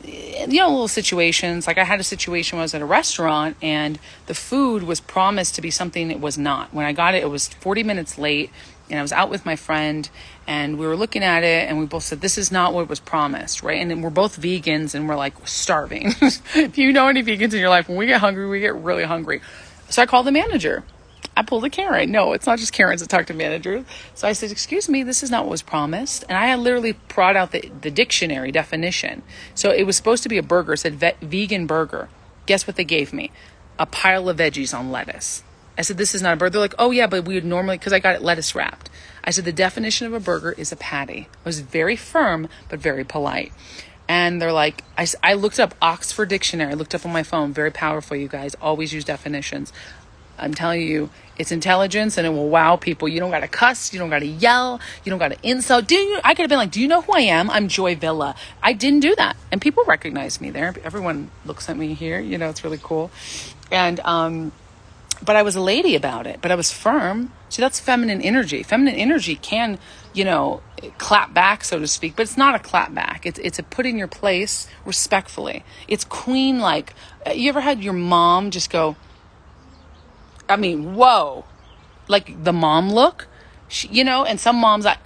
little situations, like I had a situation where I was at a restaurant and the food was promised to be something it was not. When I got it, it was 40 minutes late, and I was out with my friend and we were looking at it and we both said, this is not what was promised, right? And then we're both vegans and we're like starving. If you know any vegans in your life, when we get hungry, we get really hungry. So I called the manager. I pulled a Karen. No, it's not just Karens that talk to managers. So I said, excuse me, this is not what was promised. And I had literally brought out the dictionary definition. So it was supposed to be a burger. It said vegan burger. Guess what they gave me? A pile of veggies on lettuce. I said, this is not a burger. They're like, oh yeah, but we would normally, because I got it lettuce wrapped. I said, the definition of a burger is a patty. I was very firm, but very polite. And they're like, I looked up Oxford Dictionary. I looked up on my phone. Very powerful, you guys. Always use definitions. I'm telling you, it's intelligence and it will wow people. You don't got to cuss. You don't got to yell. You don't got to insult. I could have been like, do you know who I am? I'm joyvilla. I didn't do that. And people recognize me there. Everyone looks at me here. It's really cool. And, but I was a lady about it, but I was firm. See, that's feminine energy. Feminine energy can, clap back, so to speak, but it's not a clap back. It's a put in your place respectfully. It's queen. Like, you ever had your mom just go, whoa, like the mom look, and some moms like,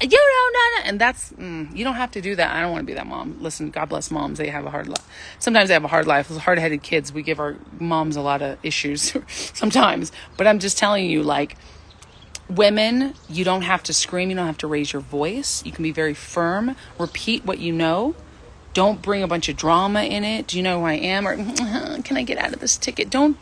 and that's, you don't have to do that. I don't want to be that mom. Listen, God bless moms. They have a hard life. Sometimes they have a hard life. Those hard-headed kids, we give our moms a lot of issues sometimes, but I'm just telling you, like, women, you don't have to scream. You don't have to raise your voice. You can be very firm. Repeat what you know. Don't bring a bunch of drama in it. Do you know who I am? Or can I get out of this ticket? Don't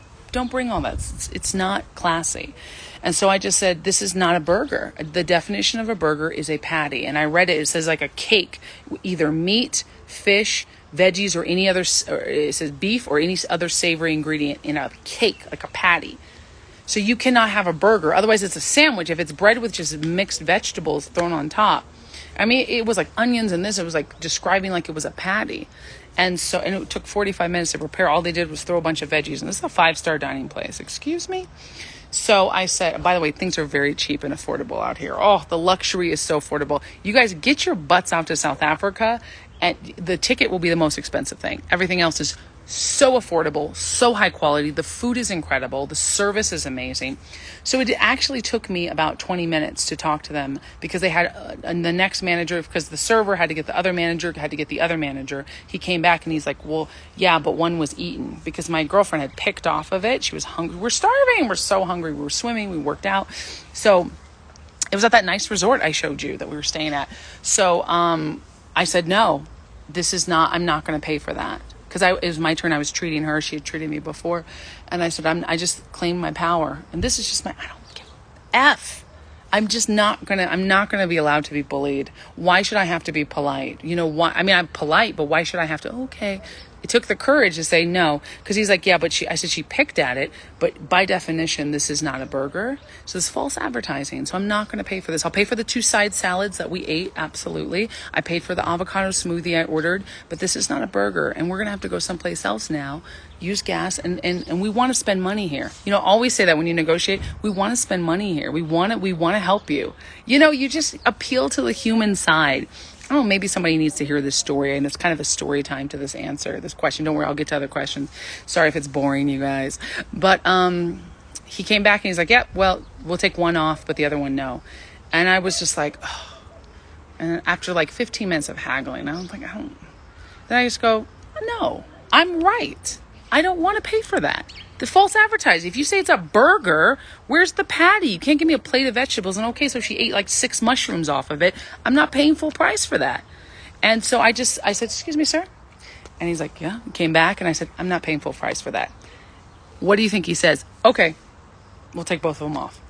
bring all that. It's not classy. And so I just said, this is not a burger. The definition of a burger is a patty. And I read it. It says like a cake, either meat, fish, veggies, or any other, or it says beef or any other savory ingredient in a cake, like a patty. So you cannot have a burger. Otherwise, it's a sandwich. If it's bread with just mixed vegetables thrown on top. It was like onions and this. It was like describing like it was a patty. And it took 45 minutes to prepare. All they did was throw a bunch of veggies. And this is a 5-star dining place. Excuse me? So I said, by the way, things are very cheap and affordable out here. Oh, the luxury is so affordable. You guys get your butts out to South Africa, and the ticket will be the most expensive thing. Everything else is so affordable, so high quality. The food is incredible. The service is amazing. So it actually took me about 20 minutes to talk to them because they had the next manager, because the server had to get the other manager, had to get the other manager. He came back and he's like, well, yeah, but one was eaten because my girlfriend had picked off of it. She was hungry. We're starving. We're so hungry. We were swimming. We worked out. So it was at that nice resort I showed you that we were staying at. So I said, no, I'm not going to pay for that. Because it was my turn. I was treating her. She had treated me before. And I said, I just claimed my power. And this is just I don't give a F. I'm not going to be allowed to be bullied. Why should I have to be polite? Why? I'm polite, but why should I have to? Okay. It took the courage to say no. Because he's like, yeah, but I said she picked at it. But by definition, this is not a burger. So it's false advertising. So I'm not going to pay for this. I'll pay for the 2 side salads that we ate. Absolutely. I paid for the avocado smoothie I ordered. But this is not a burger. And we're going to have to go someplace else now. Use gas. And we want to spend money here. Always say that when you negotiate. We want to spend money here. We want to help you. You just appeal to the human side. I don't know, maybe somebody needs to hear this story, and it's kind of a story time to this question. Don't worry, I'll get to other questions. Sorry if it's boring, you guys. But he came back and he's like, yeah, well, we'll take one off, but the other one, no. And I was just like, oh. And after like 15 minutes of haggling, I was like, then I just go, no, I'm right. I don't want to pay for that. The false advertising. If you say it's a burger, where's the patty? You can't give me a plate of vegetables. And okay, so she ate like 6 mushrooms off of it. I'm not paying full price for that. And so I said, excuse me, sir. And he's like, yeah. He came back and I said, I'm not paying full price for that. What do you think he says? Okay, we'll take both of them off.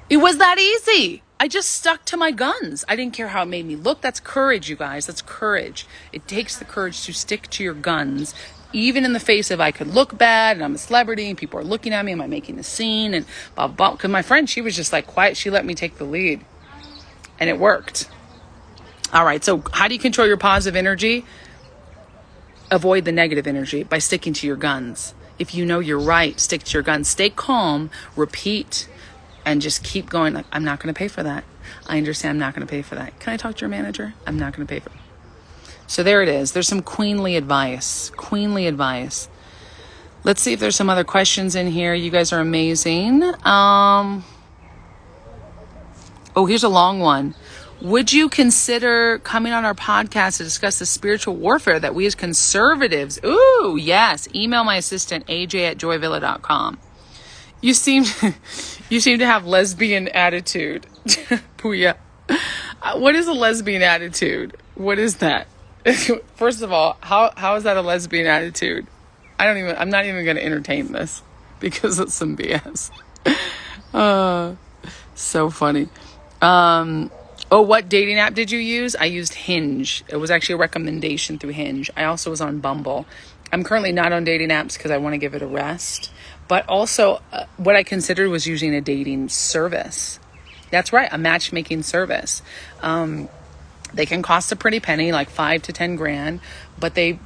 It was that easy. I just stuck to my guns. I didn't care how it made me look. That's courage, you guys. That's courage. It takes the courage to stick to your guns, even in the face of I could look bad and I'm a celebrity and people are looking at me. Am I making a scene? And blah, blah, blah. Because my friend, she was just like quiet. She let me take the lead. And it worked. All right. So how do you control your positive energy? Avoid the negative energy by sticking to your guns. If you know you're right, stick to your guns. Stay calm. Repeat. And just keep going. Like, I'm not going to pay for that. I understand I'm not going to pay for that. Can I talk to your manager? I'm not going to pay for it. So there it is. There's some queenly advice. Queenly advice. Let's see if there's some other questions in here. You guys are amazing. Oh, here's a long one. Would you consider coming on our podcast to discuss the spiritual warfare that we as conservatives... Ooh, yes. Email my assistant, aj@joyvilla.com. You seem to have lesbian attitude. Puya. What is a lesbian attitude? What is that? First of all, how is that a lesbian attitude? I'm not even going to entertain this because it's some BS. So funny. What dating app did you use? I used Hinge. It was actually a recommendation through Hinge. I also was on Bumble. I'm currently not on dating apps because I want to give it a rest. But also, what I considered was using a dating service. That's right, a matchmaking service. They can cost a pretty penny, like $5,000 to $10,000, but they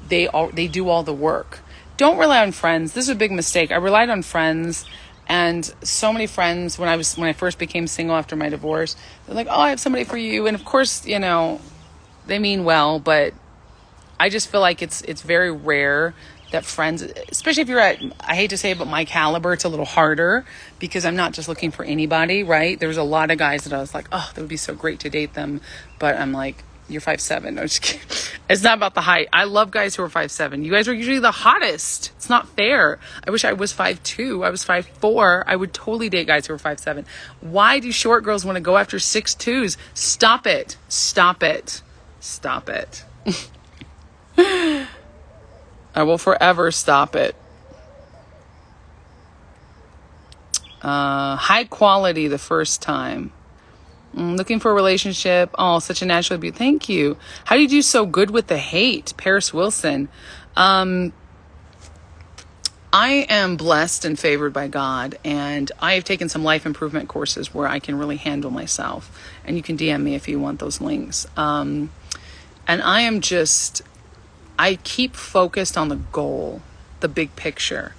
do all the work. Don't rely on friends. This is a big mistake. I relied on friends, and so many friends when I first became single after my divorce, they're like, "Oh, I have somebody for you," and of course, they mean well, but I just feel like it's very rare that friends, especially if you're at, I hate to say it, but my caliber, it's a little harder because I'm not just looking for anybody, right? There's a lot of guys that I was like, oh, that would be so great to date them. But I'm like, you're 5'7". No, just kidding. It's not about the height. I love guys who are 5'7". You guys are usually the hottest. It's not fair. I wish I was 5'2". I was 5'4". I would totally date guys who are 5'7". Why do short girls want to go after 6'2"s? Stop it. Stop it. Stop it. I will forever stop it. High quality the first time. Looking for a relationship. Oh, such a natural beauty. Thank you. How do you do so good with the hate? Paris Wilson. I am blessed and favored by God, and I have taken some life improvement courses where I can really handle myself. And you can DM me if you want those links. And I keep focused on the goal, the big picture,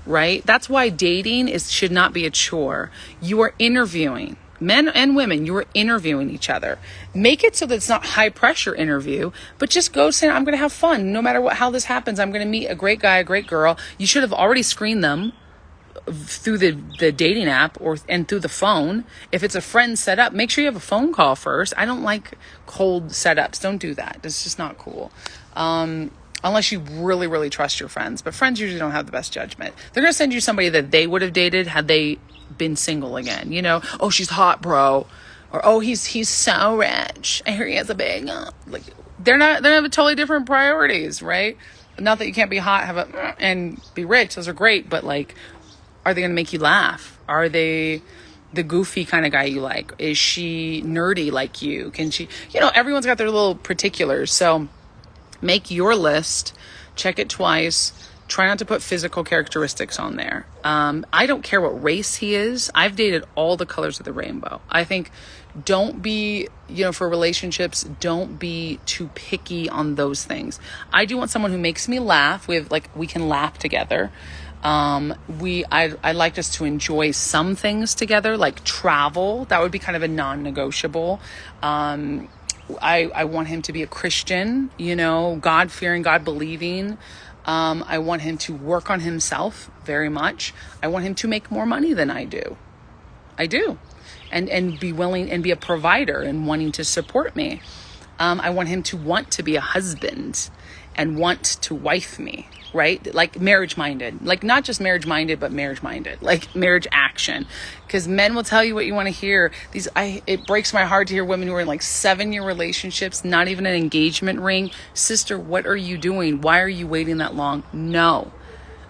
right? That's why dating should not be a chore. You are interviewing, men and women, you are interviewing each other. Make it so that it's not high pressure interview, but just go say, I'm going to have fun. No matter how this happens, I'm going to meet a great guy, a great girl. You should have already screened them through the dating app and through the phone. If it's a friend set up, make sure you have a phone call first. I don't like cold setups. Don't do that. It's just not cool. Unless you really, really trust your friends. But friends usually don't have the best judgment. They're going to send you somebody that they would have dated had they been single again. Oh, she's hot, bro. Or, oh, he's so rich. I hear he has a big, they have totally different priorities, right? Not that you can't be hot, and be rich. Those are great. But are they going to make you laugh? Are they the goofy kind of guy you like? Is she nerdy like you? Can she, everyone's got their little particulars. So make your list, check it twice. Try not to put physical characteristics on there. I don't care what race he is. I've dated all the colors of the rainbow. I think don't be, for relationships, don't be too picky on those things. I do want someone who makes me laugh. We can laugh together. I like us to enjoy some things together, like travel. That would be kind of a non-negotiable. I want him to be a Christian, God-fearing, God-believing. I want him to work on himself very much. I want him to make more money than I do. I do. And be willing and be a provider and wanting to support me. I want him to want to be a husband and want to wife me, right? Like marriage-minded, not just marriage-minded, but marriage-minded, like marriage action. Because men will tell you what you want to hear. It breaks my heart to hear women who are in 7-year relationships, not even an engagement ring. Sister, what are you doing? Why are you waiting that long? No.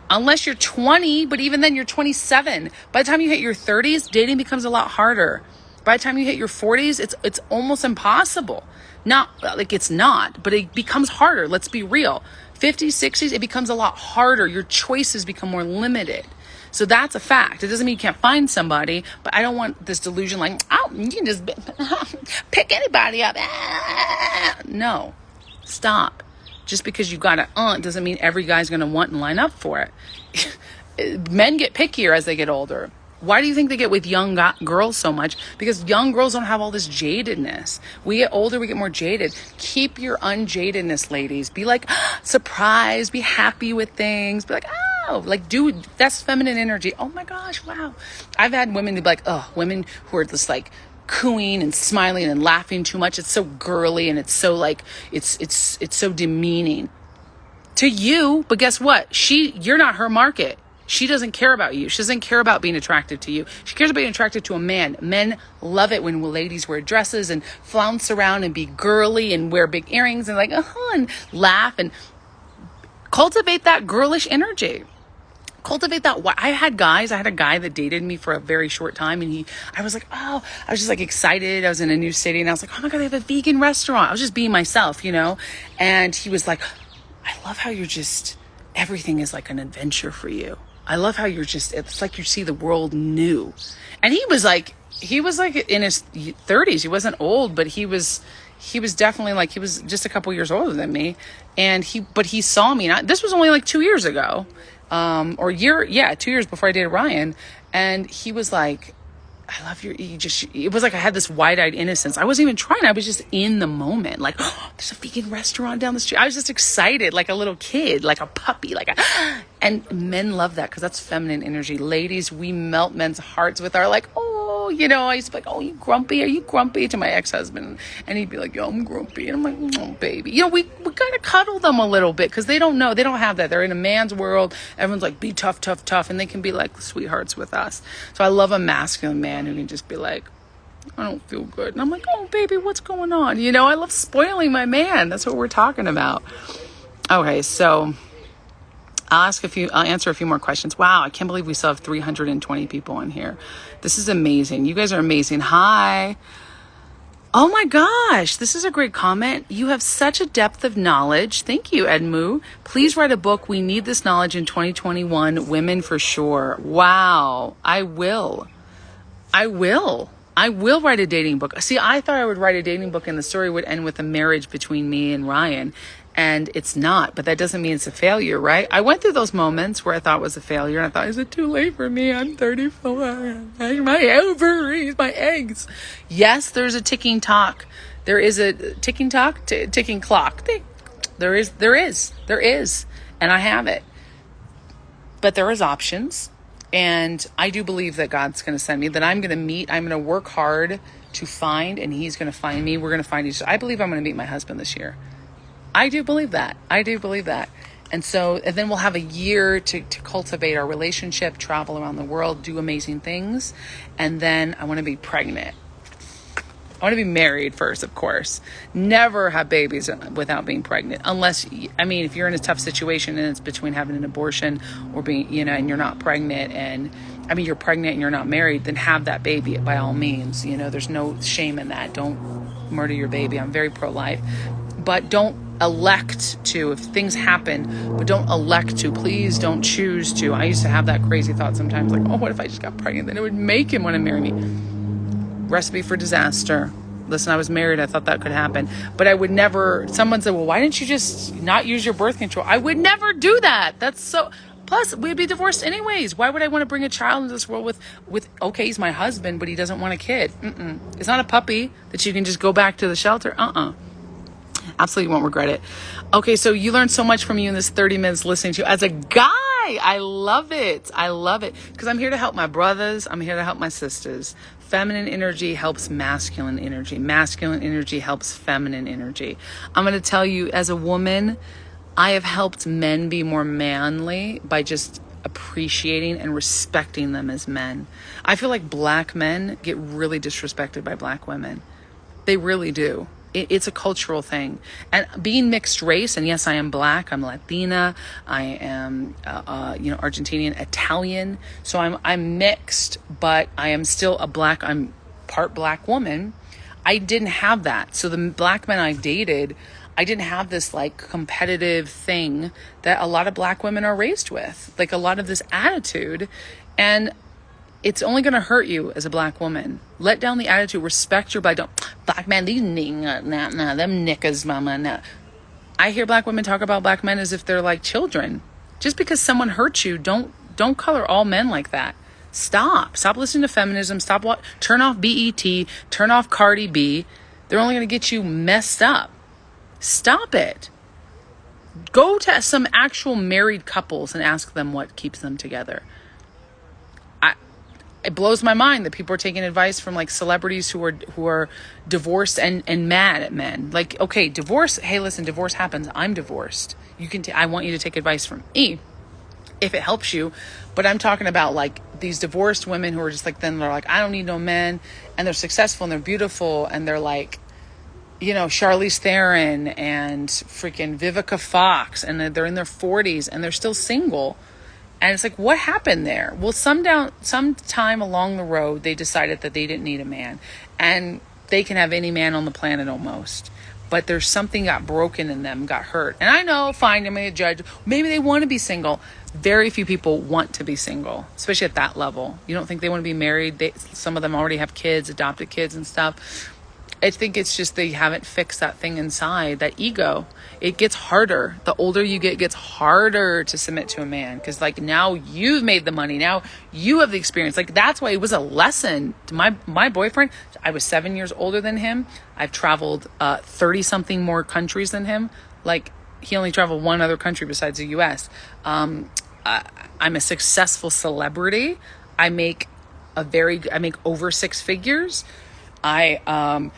Unless you're 20, but even then you're 27. By the time you hit your 30s, dating becomes a lot harder. By the time you hit your 40s, it's almost impossible. Not like it's not, but it becomes harder. Let's be real. 50s, 60s, it becomes a lot harder. Your choices become more limited. So that's a fact. It doesn't mean you can't find somebody, but I don't want this delusion like, oh, you can just pick anybody up. No, stop. Just because you got an doesn't mean every guy's going to want and line up for it. Men get pickier as they get older. Why do you think they get with young girls so much? Because young girls don't have all this jadedness. We get older, we get more jaded. Keep your unjadedness, ladies. Be like, surprised, be happy with things. Be like, oh, like, dude, that's feminine energy. Oh my gosh, wow. I've had women be like, oh, women who are just like cooing and smiling and laughing too much. It's so girly and it's so like, it's so demeaning to you. But guess what? You're not her market. She doesn't care about you. She doesn't care about being attractive to you. She cares about being attracted to a man. Men love it when ladies wear dresses and flounce around and be girly and wear big earrings and like, and laugh and cultivate that girlish energy. Cultivate that. I had a guy that dated me for a very short time and I was like, I was just like excited. I was in a new city and I was like, oh my God, they have a vegan restaurant. I was just being myself, and he was like, I love how everything is like an adventure for you. I love how it's like you see the world new. And he was like in his 30s. He wasn't old, but he was definitely like, he was just a couple years older than me. And he saw me. This was only like 2 years ago, 2 years before I dated Ryan. And he was like, I love it was like I had this wide-eyed innocence. I wasn't even trying. I was just in the moment. Like, oh, there's a vegan restaurant down the street. I was just excited, like a little kid, like a puppy, and men love that because that's feminine energy. Ladies, we melt men's hearts with our like, I used to be like, oh, you grumpy? Are you grumpy? To my ex-husband. And he'd be like, yo, I'm grumpy. And I'm like, oh, baby. We kind of cuddle them a little bit because they don't know. They don't have that. They're in a man's world. Everyone's like, be tough, tough, tough. And they can be like sweethearts with us. So I love a masculine man who can just be like, I don't feel good. And I'm like, oh, baby, what's going on? I love spoiling my man. That's what we're talking about. Okay, so I'll answer a few more questions. Wow, I can't believe we still have 320 people in here. This is amazing. You guys are amazing. Hi. Oh my gosh, this is a great comment. You have such a depth of knowledge. Thank you, Edmu. Please write a book. We need this knowledge in 2021. Women for sure. Wow, I will write a dating book. See, I thought I would write a dating book and the story would end with a marriage between me and Ryan. And it's not, but that doesn't mean it's a failure, right? I went through those moments where I thought it was a failure and I thought, is it too late for me? I'm 34. My ovaries, my eggs. Yes, there's a ticking clock. There is a ticking clock. There is. And I have it. But there is options. And I do believe that God's going to send me, that I'm going to work hard to find, and he's going to find me. We're going to find each other. I believe I'm going to meet my husband this year. I do believe that. And then we'll have a year to cultivate our relationship, travel around the world, do amazing things. And then I want to be pregnant. I want to be married first, of course. Never have babies without being pregnant. If you're in a tough situation and it's between having an abortion or being, and you're not pregnant you're pregnant and you're not married, then have that baby by all means. There's no shame in that. Don't murder your baby. I'm very pro-life. But don't elect to, if things happen, but don't elect to. Please don't choose to. I used to have that crazy thought sometimes, like, oh, what if I just got pregnant? Then it would make him want to marry me. Recipe for disaster. Listen, I was married. I thought that could happen. But I would never, someone said, well, why didn't you just not use your birth control? I would never do that. Plus, we'd be divorced anyways. Why would I want to bring a child into this world with okay, he's my husband, but he doesn't want a kid. It's not a puppy that you can just go back to the shelter. Absolutely won't regret it. Okay, so you learned so much from you in this 30 minutes listening to you as a guy. I love it. Because I'm here to help my brothers. I'm here to help my sisters. Feminine energy helps masculine energy. Masculine energy helps feminine energy. I'm going to tell you, as a woman, I have helped men be more manly by just appreciating and respecting them as men. I feel like black men get really disrespected by black women. They really do. It's a cultural thing. And being mixed race, and yes, I am black, I'm Latina, I am, Argentinian, Italian. So I'm mixed, but I am still I'm part black woman. I didn't have that. So the black men I dated, I didn't have this like competitive thing that a lot of black women are raised with, like a lot of this attitude. And it's only going to hurt you as a black woman. Let down the attitude. Respect your black man. These them niggas, mama. Nah. I hear black women talk about black men as if they're like children. Just because someone hurts you, don't color all men like that. Stop listening to feminism. Turn off BET. Turn off Cardi B. They're only going to get you messed up. Stop it. Go to some actual married couples and ask them what keeps them together. It blows my mind that people are taking advice from like celebrities who are divorced and mad at men. Like, okay, divorce. Hey, listen, divorce happens. I'm divorced. I want you to take advice from me if it helps you. But I'm talking about like these divorced women who are just like, then they're like, I don't need no men, and they're successful and they're beautiful and they're like, Charlize Theron and freaking Vivica Fox, and they're in their 40s and they're still single. And it's like, what happened there? Well, sometime along the road, they decided that they didn't need a man. And they can have any man on the planet almost. But there's something got broken in them, got hurt. And I know, fine, I'm going to judge. Maybe they want to be single. Very few people want to be single, especially at that level. You don't think they want to be married? Some of them already have kids, adopted kids and stuff. I think it's just they haven't fixed that thing inside, that ego. It gets harder. The older you get, it gets harder to submit to a man. Because like now you've made the money. Now you have the experience. Like that's why it was a lesson to my boyfriend. I was 7 years older than him. I've traveled 30 something more countries than him. Like he only traveled one other country besides the US. I'm a successful celebrity. I make over 6 figures. I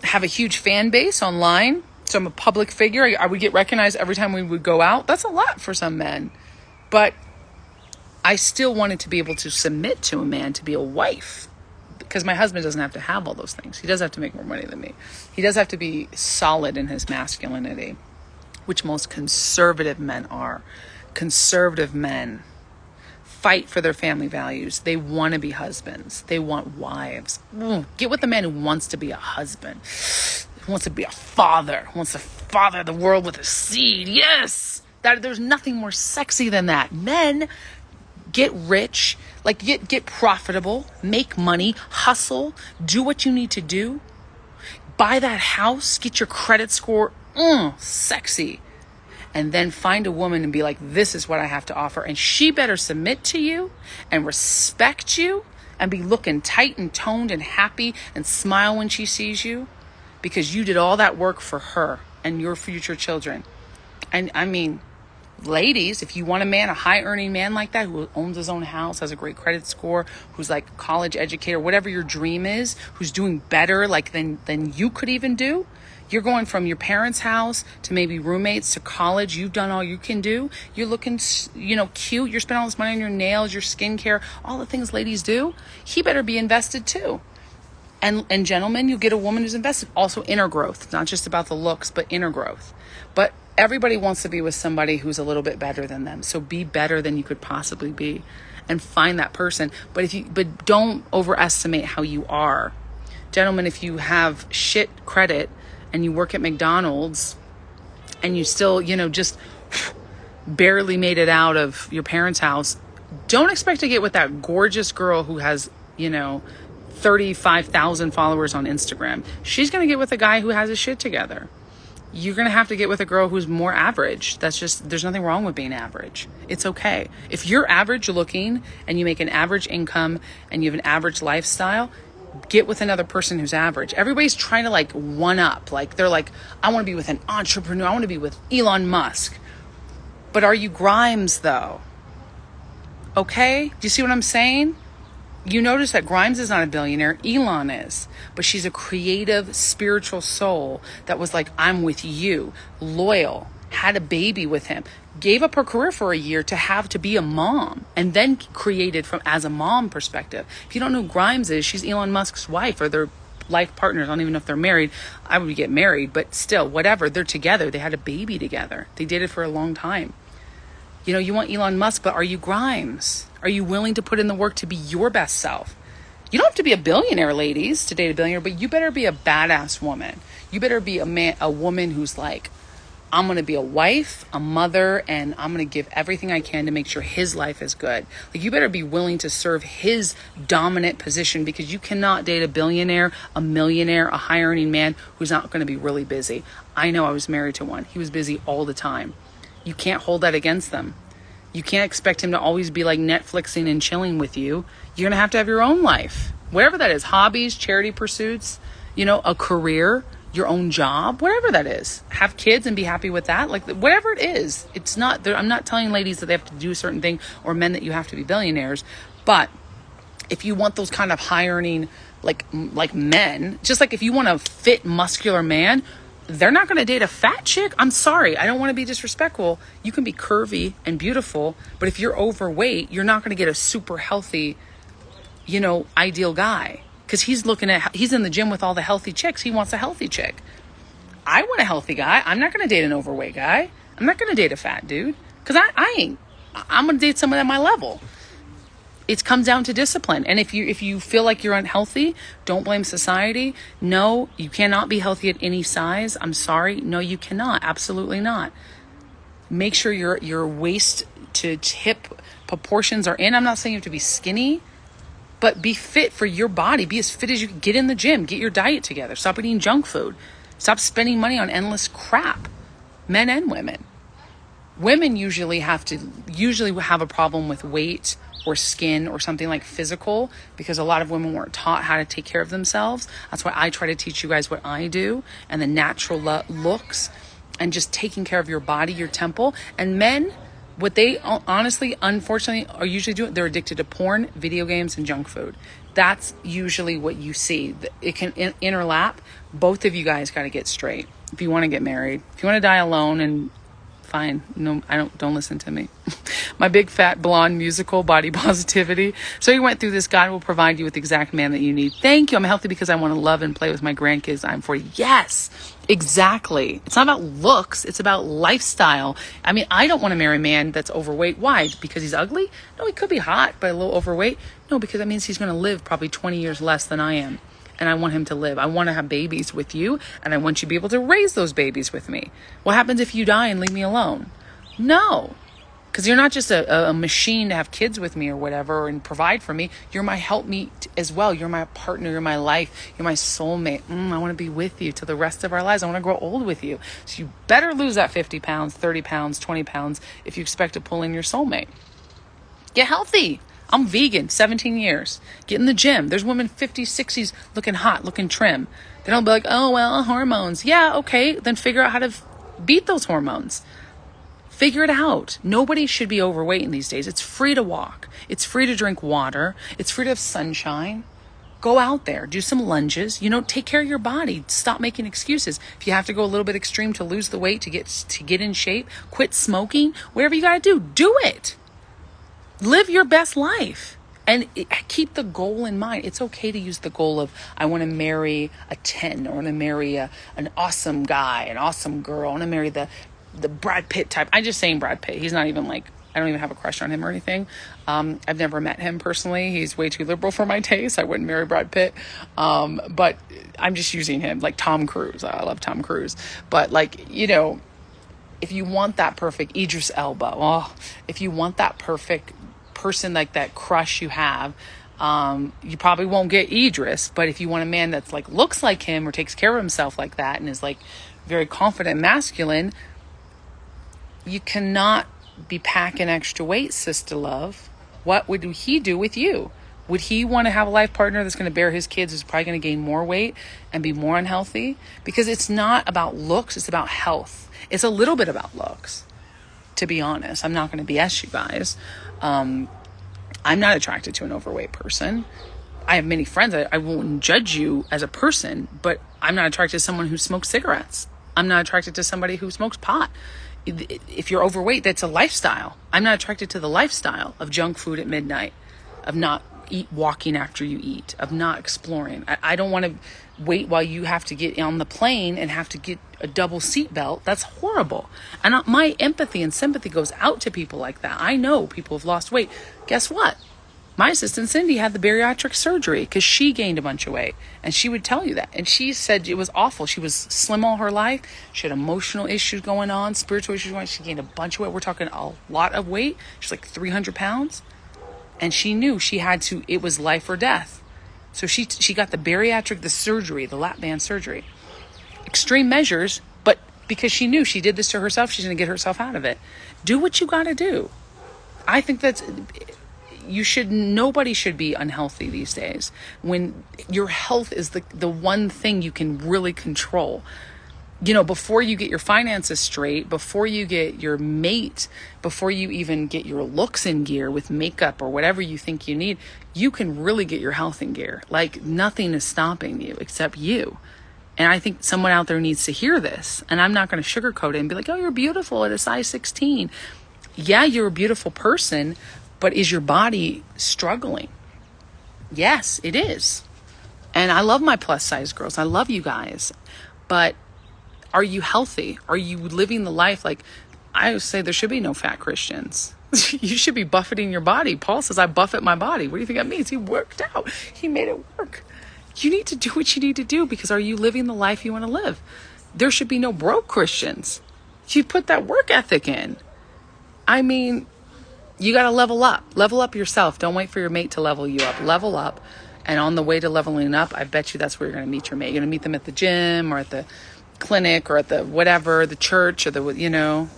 have a huge fan base online. So I'm a public figure. I would get recognized every time we would go out. That's a lot for some men. But I still wanted to be able to submit to a man, to be a wife. Because my husband doesn't have to have all those things. He does have to make more money than me. He does have to be solid in his masculinity, which most conservative men are. Conservative men fight for their family values. They want to be husbands. They want wives. Get with the man who wants to be a husband. Who wants to be a father. Who wants to father the world with a seed. Yes! There's nothing more sexy than that. Men, get rich. Like, get profitable. Make money. Hustle. Do what you need to do. Buy that house. Get your credit score. Sexy. And then find a woman and be like, this is what I have to offer. And she better submit to you and respect you and be looking tight and toned and happy and smile when she sees you, because you did all that work for her and your future children. And I mean, ladies, if you want a high earning man like that, who owns his own house, has a great credit score, who's like college educator, whatever your dream is, who's doing better like than you could even do. You're going from your parents' house to maybe roommates to college. You've done all you can do. You're looking, cute. You're spending all this money on your nails, your skincare, all the things ladies do. He better be invested too. And gentlemen, you get a woman who's invested. Also inner growth. It's not just about the looks, but inner growth. But everybody wants to be with somebody who's a little bit better than them. So be better than you could possibly be and find that person. But don't overestimate how you are. Gentlemen, if you have shit credit and you work at McDonald's and you still, just barely made it out of your parents' house, don't expect to get with that gorgeous girl who has, 35,000 followers on Instagram. She's going to get with a guy who has his shit together. You're going to have to get with a girl who's more average. There's nothing wrong with being average. It's okay. If you're average looking and you make an average income and you have an average lifestyle, get with another person who's average. Everybody's trying to one up. They're like, I want to be with an entrepreneur. I want to be with Elon Musk. But are you Grimes though? Okay? Do you see what I'm saying? You notice that Grimes is not a billionaire. Elon is. But she's a creative, spiritual soul that was like, I'm with you. Loyal. Had a baby with him. Gave up her career for a year to be a mom, and then created as a mom perspective. If you don't know who Grimes is, she's Elon Musk's wife, or they're life partners. I don't even know if they're married. I would get married, but still, whatever. They're together. They had a baby together. They dated for a long time. You know, you want Elon Musk, but are you Grimes? Are you willing to put in the work to be your best self? You don't have to be a billionaire, ladies, to date a billionaire, but you better be a badass woman. You better be a woman who's like, I'm going to be a wife, a mother, and I'm going to give everything I can to make sure his life is good. Like, you better be willing to serve his dominant position, because you cannot date a billionaire, a millionaire, a high earning man who's not going to be really busy. I know, I was married to one. He was busy all the time. You can't hold that against them. You can't expect him to always be like Netflixing and chilling with you. You're going to have your own life, whatever that is, hobbies, charity pursuits, you know, a career, your own job, whatever that is. Have kids and be happy with that. Like, whatever it is, it's not, I'm not telling ladies that they have to do a certain thing, or men that you have to be billionaires. But if you want those kind of high earning, like men, just like if you want a fit, muscular man, they're not going to date a fat chick. I'm sorry. I don't want to be disrespectful. You can be curvy and beautiful, but if you're overweight, you're not going to get a super healthy, you know, ideal guy. Because he's in the gym with all the healthy chicks. He wants a healthy chick. I want a healthy guy. I'm not going to date an overweight guy. I'm not going to date a fat dude. Because I'm going to date someone at my level. It comes down to discipline. And if you feel like you're unhealthy, don't blame society. No, you cannot be healthy at any size. I'm sorry. No, you cannot. Absolutely not. Make sure your waist to hip proportions are in. I'm not saying you have to be skinny, but be fit for your body. Be as fit as you can. Get in the gym. Get your diet together. Stop eating junk food. Stop spending money on endless crap. Men and women. Women usually have a problem with weight or skin or something like physical, because a lot of women weren't taught how to take care of themselves. That's why I try to teach you guys what I do, and the natural looks, and just taking care of your body, your temple. And men, what they honestly, unfortunately, are usually doing, they're addicted to porn, video games, and junk food. That's usually what you see. It can interlap. Both of you guys got to get straight if you want to get married. If you want to die alone, and fine. No, don't listen to me. My big fat blonde musical, Body Positivity. So you went through this. God will provide you with the exact man that you need. Thank you. I'm healthy because I want to love and play with my grandkids. I'm 40. Yes, exactly. It's not about looks. It's about lifestyle. I mean, I don't want to marry a man that's overweight. Why? Because he's ugly? No, he could be hot, but a little overweight. No, because that means he's going to live probably 20 years less than I am. And I want him to live. I want to have babies with you, and I want you to be able to raise those babies with me. What happens if you die and leave me alone? No, because you're not just a machine to have kids with me or whatever and provide for me. You're my helpmeet as well. You're my partner. You're my life. You're my soulmate. I want to be with you till the rest of our lives. I want to grow old with you. So you better lose that 50 pounds, 30 pounds, 20 pounds if you expect to pull in your soulmate. Get healthy. I'm vegan, 17 years. Get in the gym. There's women 50s, 60s looking hot, looking trim. They don't be like, oh, well, hormones. Yeah, okay. Then figure out how to beat those hormones. Figure it out. Nobody should be overweight in these days. It's free to walk. It's free to drink water. It's free to have sunshine. Go out there. Do some lunges. Take care of your body. Stop making excuses. If you have to go a little bit extreme to lose the weight, to get in shape, quit smoking, whatever you got to do it. Live your best life, and keep the goal in mind. It's okay to use the goal of, I want to marry a 10, or I want to marry an awesome guy, an awesome girl. I want to marry the Brad Pitt type. I'm just saying Brad Pitt. He's not even like, I don't even have a crush on him or anything. I've never met him personally. He's way too liberal for my taste. I wouldn't marry Brad Pitt. But I'm just using him, like Tom Cruise. I love Tom Cruise. But if you want that perfect Idris Elba, if you want that perfect person, like that crush you have, you probably won't get Idris. But if you want a man that's like looks like him or takes care of himself like that and is like very confident, masculine, you cannot be packing extra weight, sister love. What would he do with you? Would he want to have a life partner that's going to bear his kids, who's probably going to gain more weight and be more unhealthy? Because it's not about looks, it's about health. It's a little bit about looks, to be honest. I'm not going to BS you guys. I'm not attracted to an overweight person. I have many friends. I won't judge you as a person, but I'm not attracted to someone who smokes cigarettes. I'm not attracted to somebody who smokes pot. If you're overweight, that's a lifestyle. I'm not attracted to the lifestyle of junk food at midnight, of not eat walking after you eat, of not exploring. I don't want to wait while you have to get on the plane and have to get a double seatbelt. That's horrible. And my empathy and sympathy goes out to people like that. I know people have lost weight. Guess what? My assistant Cindy had the bariatric surgery because she gained a bunch of weight, and she would tell you that. And she said it was awful. She was slim all her life. She had emotional issues going on, spiritual issues going on. She gained a bunch of weight. We're talking a lot of weight. She's like 300 pounds. And she knew she had to, it was life or death. So she got the surgery, the lap band surgery. Extreme measures, but because she knew she did this to herself, she's going to get herself out of it. Do what you got to do. I think nobody should be unhealthy these days when your health is the one thing you can really control. Before you get your finances straight, before you get your mate, before you even get your looks in gear with makeup or whatever you think you need, you can really get your health in gear. Like, nothing is stopping you except you. And I think someone out there needs to hear this. And I'm not going to sugarcoat it and be like, oh, you're beautiful at a size 16. Yeah, you're a beautiful person, but is your body struggling? Yes, it is. And I love my plus size girls. I love you guys. But are you healthy? Are you living the life? Like, I always say there should be no fat Christians. You should be buffeting your body. Paul says, I buffet my body. What do you think that means? He worked out. He made it work. You need to do what you need to do, because are you living the life you want to live? There should be no broke Christians. You put that work ethic in. I mean, you got to level up. Level up yourself. Don't wait for your mate to level you up. Level up. And on the way to leveling up, I bet you that's where you're going to meet your mate. You're going to meet them at the gym or at the clinic or at the whatever, the church or the.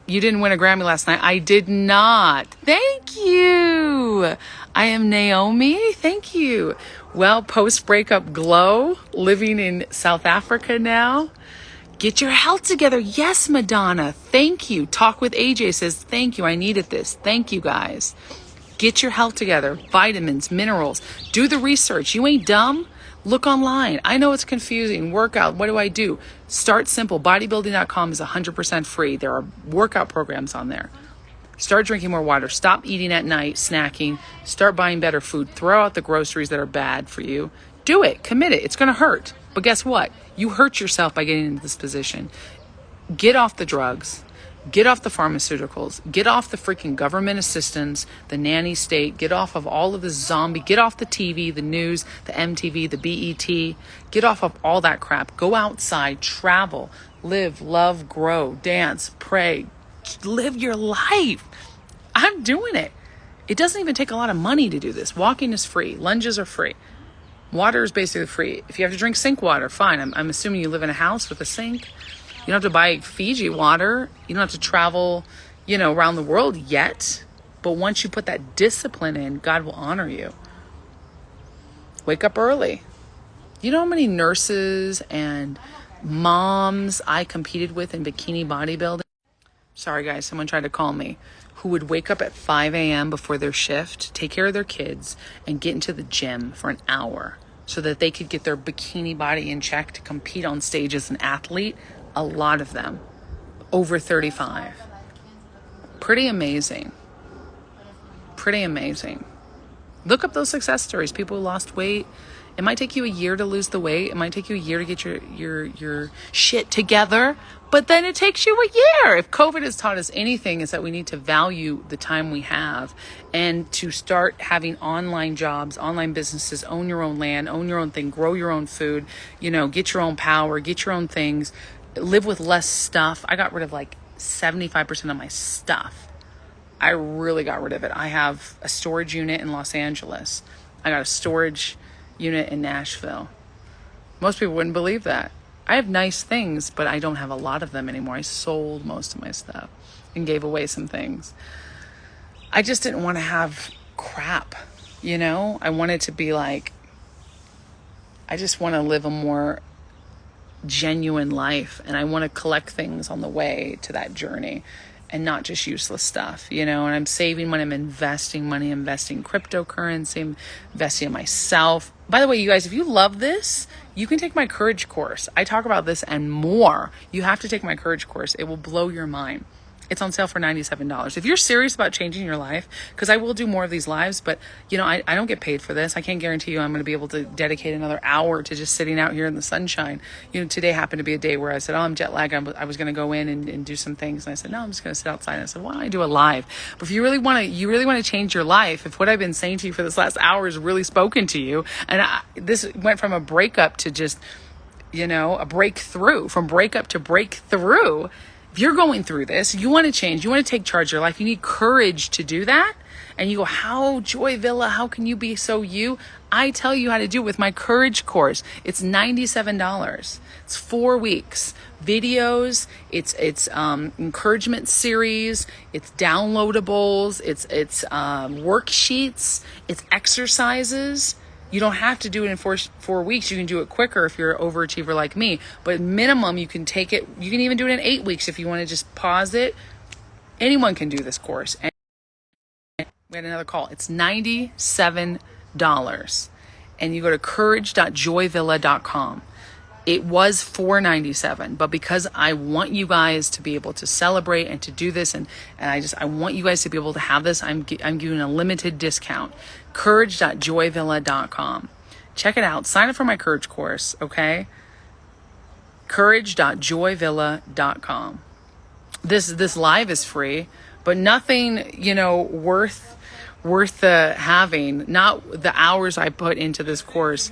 You didn't win a Grammy last night. I did not. Thank you. I am Naomi. Thank you. Well, post-breakup glow, living in South Africa now. Get your health together. Yes, Madonna. Thank you. Talk with AJ says, thank you. I needed this. Thank you, guys. Get your health together. Vitamins, minerals. Do the research. You ain't dumb. Look online. I know it's confusing. Workout. What do I do? Start simple. Bodybuilding.com is 100% free. There are workout programs on there. Start drinking more water. Stop eating at night, snacking. Start buying better food. Throw out the groceries that are bad for you. Do it. Commit it. It's going to hurt. But guess what? You hurt yourself by getting into this position. Get off the drugs. Get off the pharmaceuticals. Get off the freaking government assistance, the nanny state. Get off of all of the zombie. Get off the TV, the news, the MTV, the BET. Get off of all that crap. Go outside, travel, live, love, grow, dance, pray. Live your life. I'm doing it. It doesn't even take a lot of money to do this. Walking is free. Lunges are free. Water is basically free. If you have to drink sink water, fine. I'm assuming you live in a house with a sink. You don't have to buy Fiji water. You don't have to travel, around the world yet. But once you put that discipline in, God will honor you. Wake up early. You know how many nurses and moms I competed with in bikini bodybuilding? Sorry, guys, someone tried to call me. Who would wake up at 5 a.m. before their shift, take care of their kids, and get into the gym for an hour so that they could get their bikini body in check to compete on stage as an athlete. A lot of them over 35. Pretty amazing. Pretty amazing. Look up those success stories. People who lost weight. It might take you a year to lose the weight. It might take you a year to get your shit together. But then it takes you a year. If COVID has taught us anything, is that we need to value the time we have and to start having online jobs, online businesses, own your own land, own your own thing, grow your own food, get your own power, get your own things, live with less stuff. I got rid of like 75% of my stuff. I really got rid of it. I have a storage unit in Los Angeles. I got a storage unit in Nashville. Most people wouldn't believe that. I have nice things, but I don't have a lot of them anymore. I sold most of my stuff and gave away some things. I just didn't want to have crap, I wanted to be like, I just want to live a more genuine life, and I want to collect things on the way to that journey and not just useless stuff, and I'm saving money, I'm investing money, investing cryptocurrency, investing in myself. By the way, you guys, if you love this, you can take my courage course. I talk about this and more. You have to take my courage course. It will blow your mind. It's on sale for $97. If you're serious about changing your life, because I will do more of these lives, but I don't get paid for this. I can't guarantee you I'm going to be able to dedicate another hour to just sitting out here in the sunshine. Today happened to be a day where I said, I'm jet lagged. I was going to go in and do some things. And I said, no, I'm just going to sit outside. And I said, why don't I do a live? But if you really want to change your life, if what I've been saying to you for this last hour has really spoken to you, and this went from a breakup to just, a breakthrough, from breakup to breakthrough. If you're going through this, you want to change, you want to take charge of your life, you need courage to do that. And you go, how, Joy Villa, how can you be so you? I tell you how to do it with my courage course. It's $97. It's 4 weeks. Videos, it's encouragement series, it's downloadables, it's worksheets, it's exercises. You don't have to do it in 4 weeks. You can do it quicker if you're an overachiever like me. But minimum, you can take it. You can even do it in 8 weeks if you want to just pause it. Anyone can do this course. And we had another call. It's $97. And you go to courage.joyvilla.com. It was $497, but because I want you guys to be able to celebrate and to do this, and I want you guys to be able to have this, I'm giving a limited discount. Courage.joyvilla.com. Check it out. Sign up for my Courage course, okay? Courage.joyvilla.com. This live is free, but nothing, worth having. Not the hours I put into this course.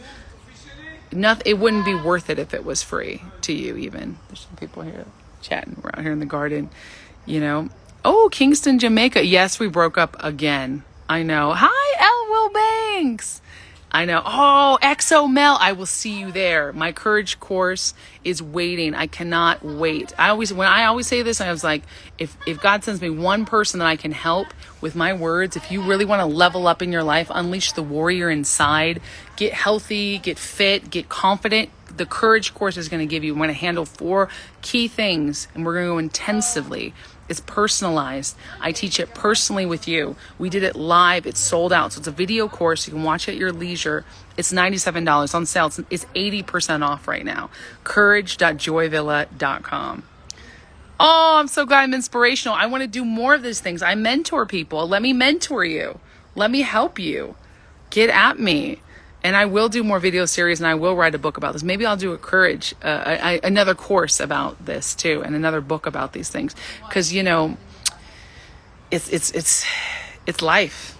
It wouldn't be worth it if it was free to you even. There's some people here chatting. We're out here in the garden, Oh, Kingston, Jamaica. Yes, we broke up again. I know. Hi, L. Will Banks. I know. Oh, XO Mel. I will see you there. My Courage course is waiting. I cannot wait. When I always say this, I was like, if God sends me one person that I can help with my words, if you really want to level up in your life, unleash the warrior inside, get healthy, get fit, get confident, the Courage course is going to give you. I'm going to handle 4 key things, and we're going to go intensively. It's personalized. I teach it personally with you. We did it live. It's sold out. So it's a video course. You can watch it at your leisure. It's $97 on sale. It's 80% off right now. Courage.joyvilla.com. Oh, I'm so glad I'm inspirational. I want to do more of these things. I mentor people. Let me mentor you. Let me help you. Get at me. And I will do more video series, and I will write a book about this. Maybe I'll do a Courage, another course about this too, and another book about these things. Because it's life.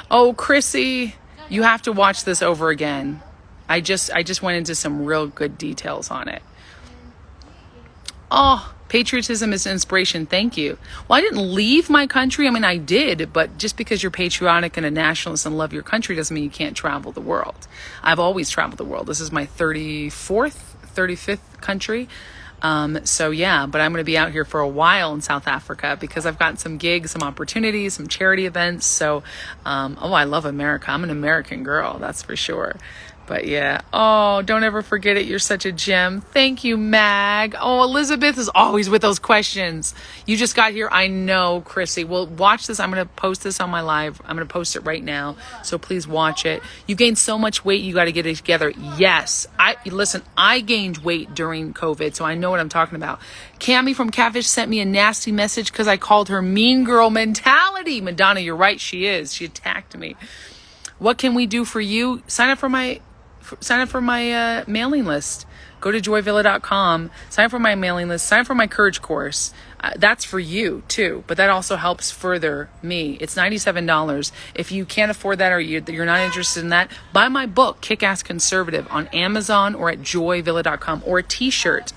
Oh, Chrissy, you have to watch this over again. I just went into some real good details on it. Oh, patriotism is inspiration. Thank you. Well, I didn't leave my country. I mean, I did, but just because you're patriotic and a nationalist and love your country doesn't mean you can't travel the world. I've always traveled the world. This is my 35th country. So yeah, but I'm going to be out here for a while in South Africa because I've gotten some gigs, some opportunities, some charity events. So, I love America. I'm an American girl. That's for sure. But yeah, don't ever forget it. You're such a gem. Thank you, Mag. Oh, Elizabeth is always with those questions. You just got here. I know, Chrissy. Well, watch this. I'm going to post this on my live. I'm going to post it right now. So please watch it. You gained so much weight. You got to get it together. Yes. I gained weight during COVID, so I know what I'm talking about. Cammie from Catfish sent me a nasty message because I called her mean girl mentality. Madonna, you're right. She is. She attacked me. What can we do for you? Sign up for my mailing list. Go to joyvilla.com, sign up for my mailing list, sign up for my Courage course. That's for you too, but that also helps further me. It's $97. If you can't afford that or you're not interested in that, buy my book, Kick-Ass Conservative, on Amazon or at joyvilla.com, or a t-shirt.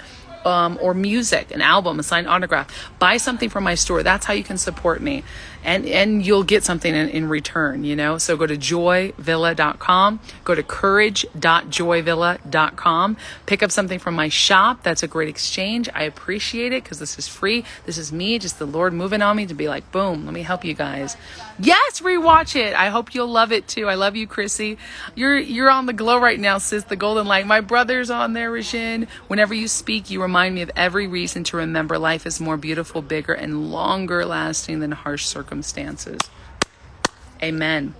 Or music, an album, a signed autograph. Buy something from my store. That's how you can support me. And you'll get something in return, So go to joyvilla.com. Go to courage.joyvilla.com. Pick up something from my shop. That's a great exchange. I appreciate it because this is free. This is me, just the Lord moving on me to be like, boom, let me help you guys. Yes, rewatch it. I hope you'll love it too. I love you, Chrissy. You're on the glow right now, sis, the golden light. My brother's on there, Rajin. Whenever you speak, you remind me of every reason to remember life is more beautiful, bigger, and longer lasting than harsh circumstances. Amen.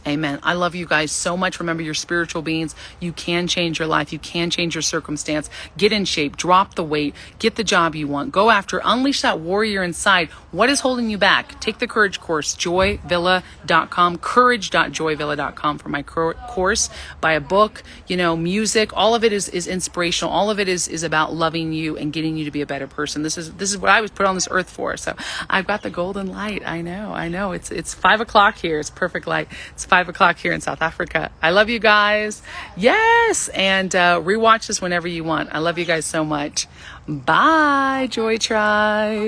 Amen. I love you guys so much. Remember, you're spiritual beings. You can change your life. You can change your circumstance. Get in shape. Drop the weight. Get the job you want. Go after. Unleash that warrior inside. What is holding you back? Take the courage course. joyvilla.com. courage.joyvilla.com for my course. Buy a book. Music. All of it is inspirational. All of it is about loving you and getting you to be a better person. This is what I was put on this earth for. So I've got the golden light. I know. It's 5 o'clock here. It's perfect light. It's 5 o'clock here in South Africa. I love you guys. Yes. And rewatch this whenever you want. I love you guys so much. Bye, Joy Tribe.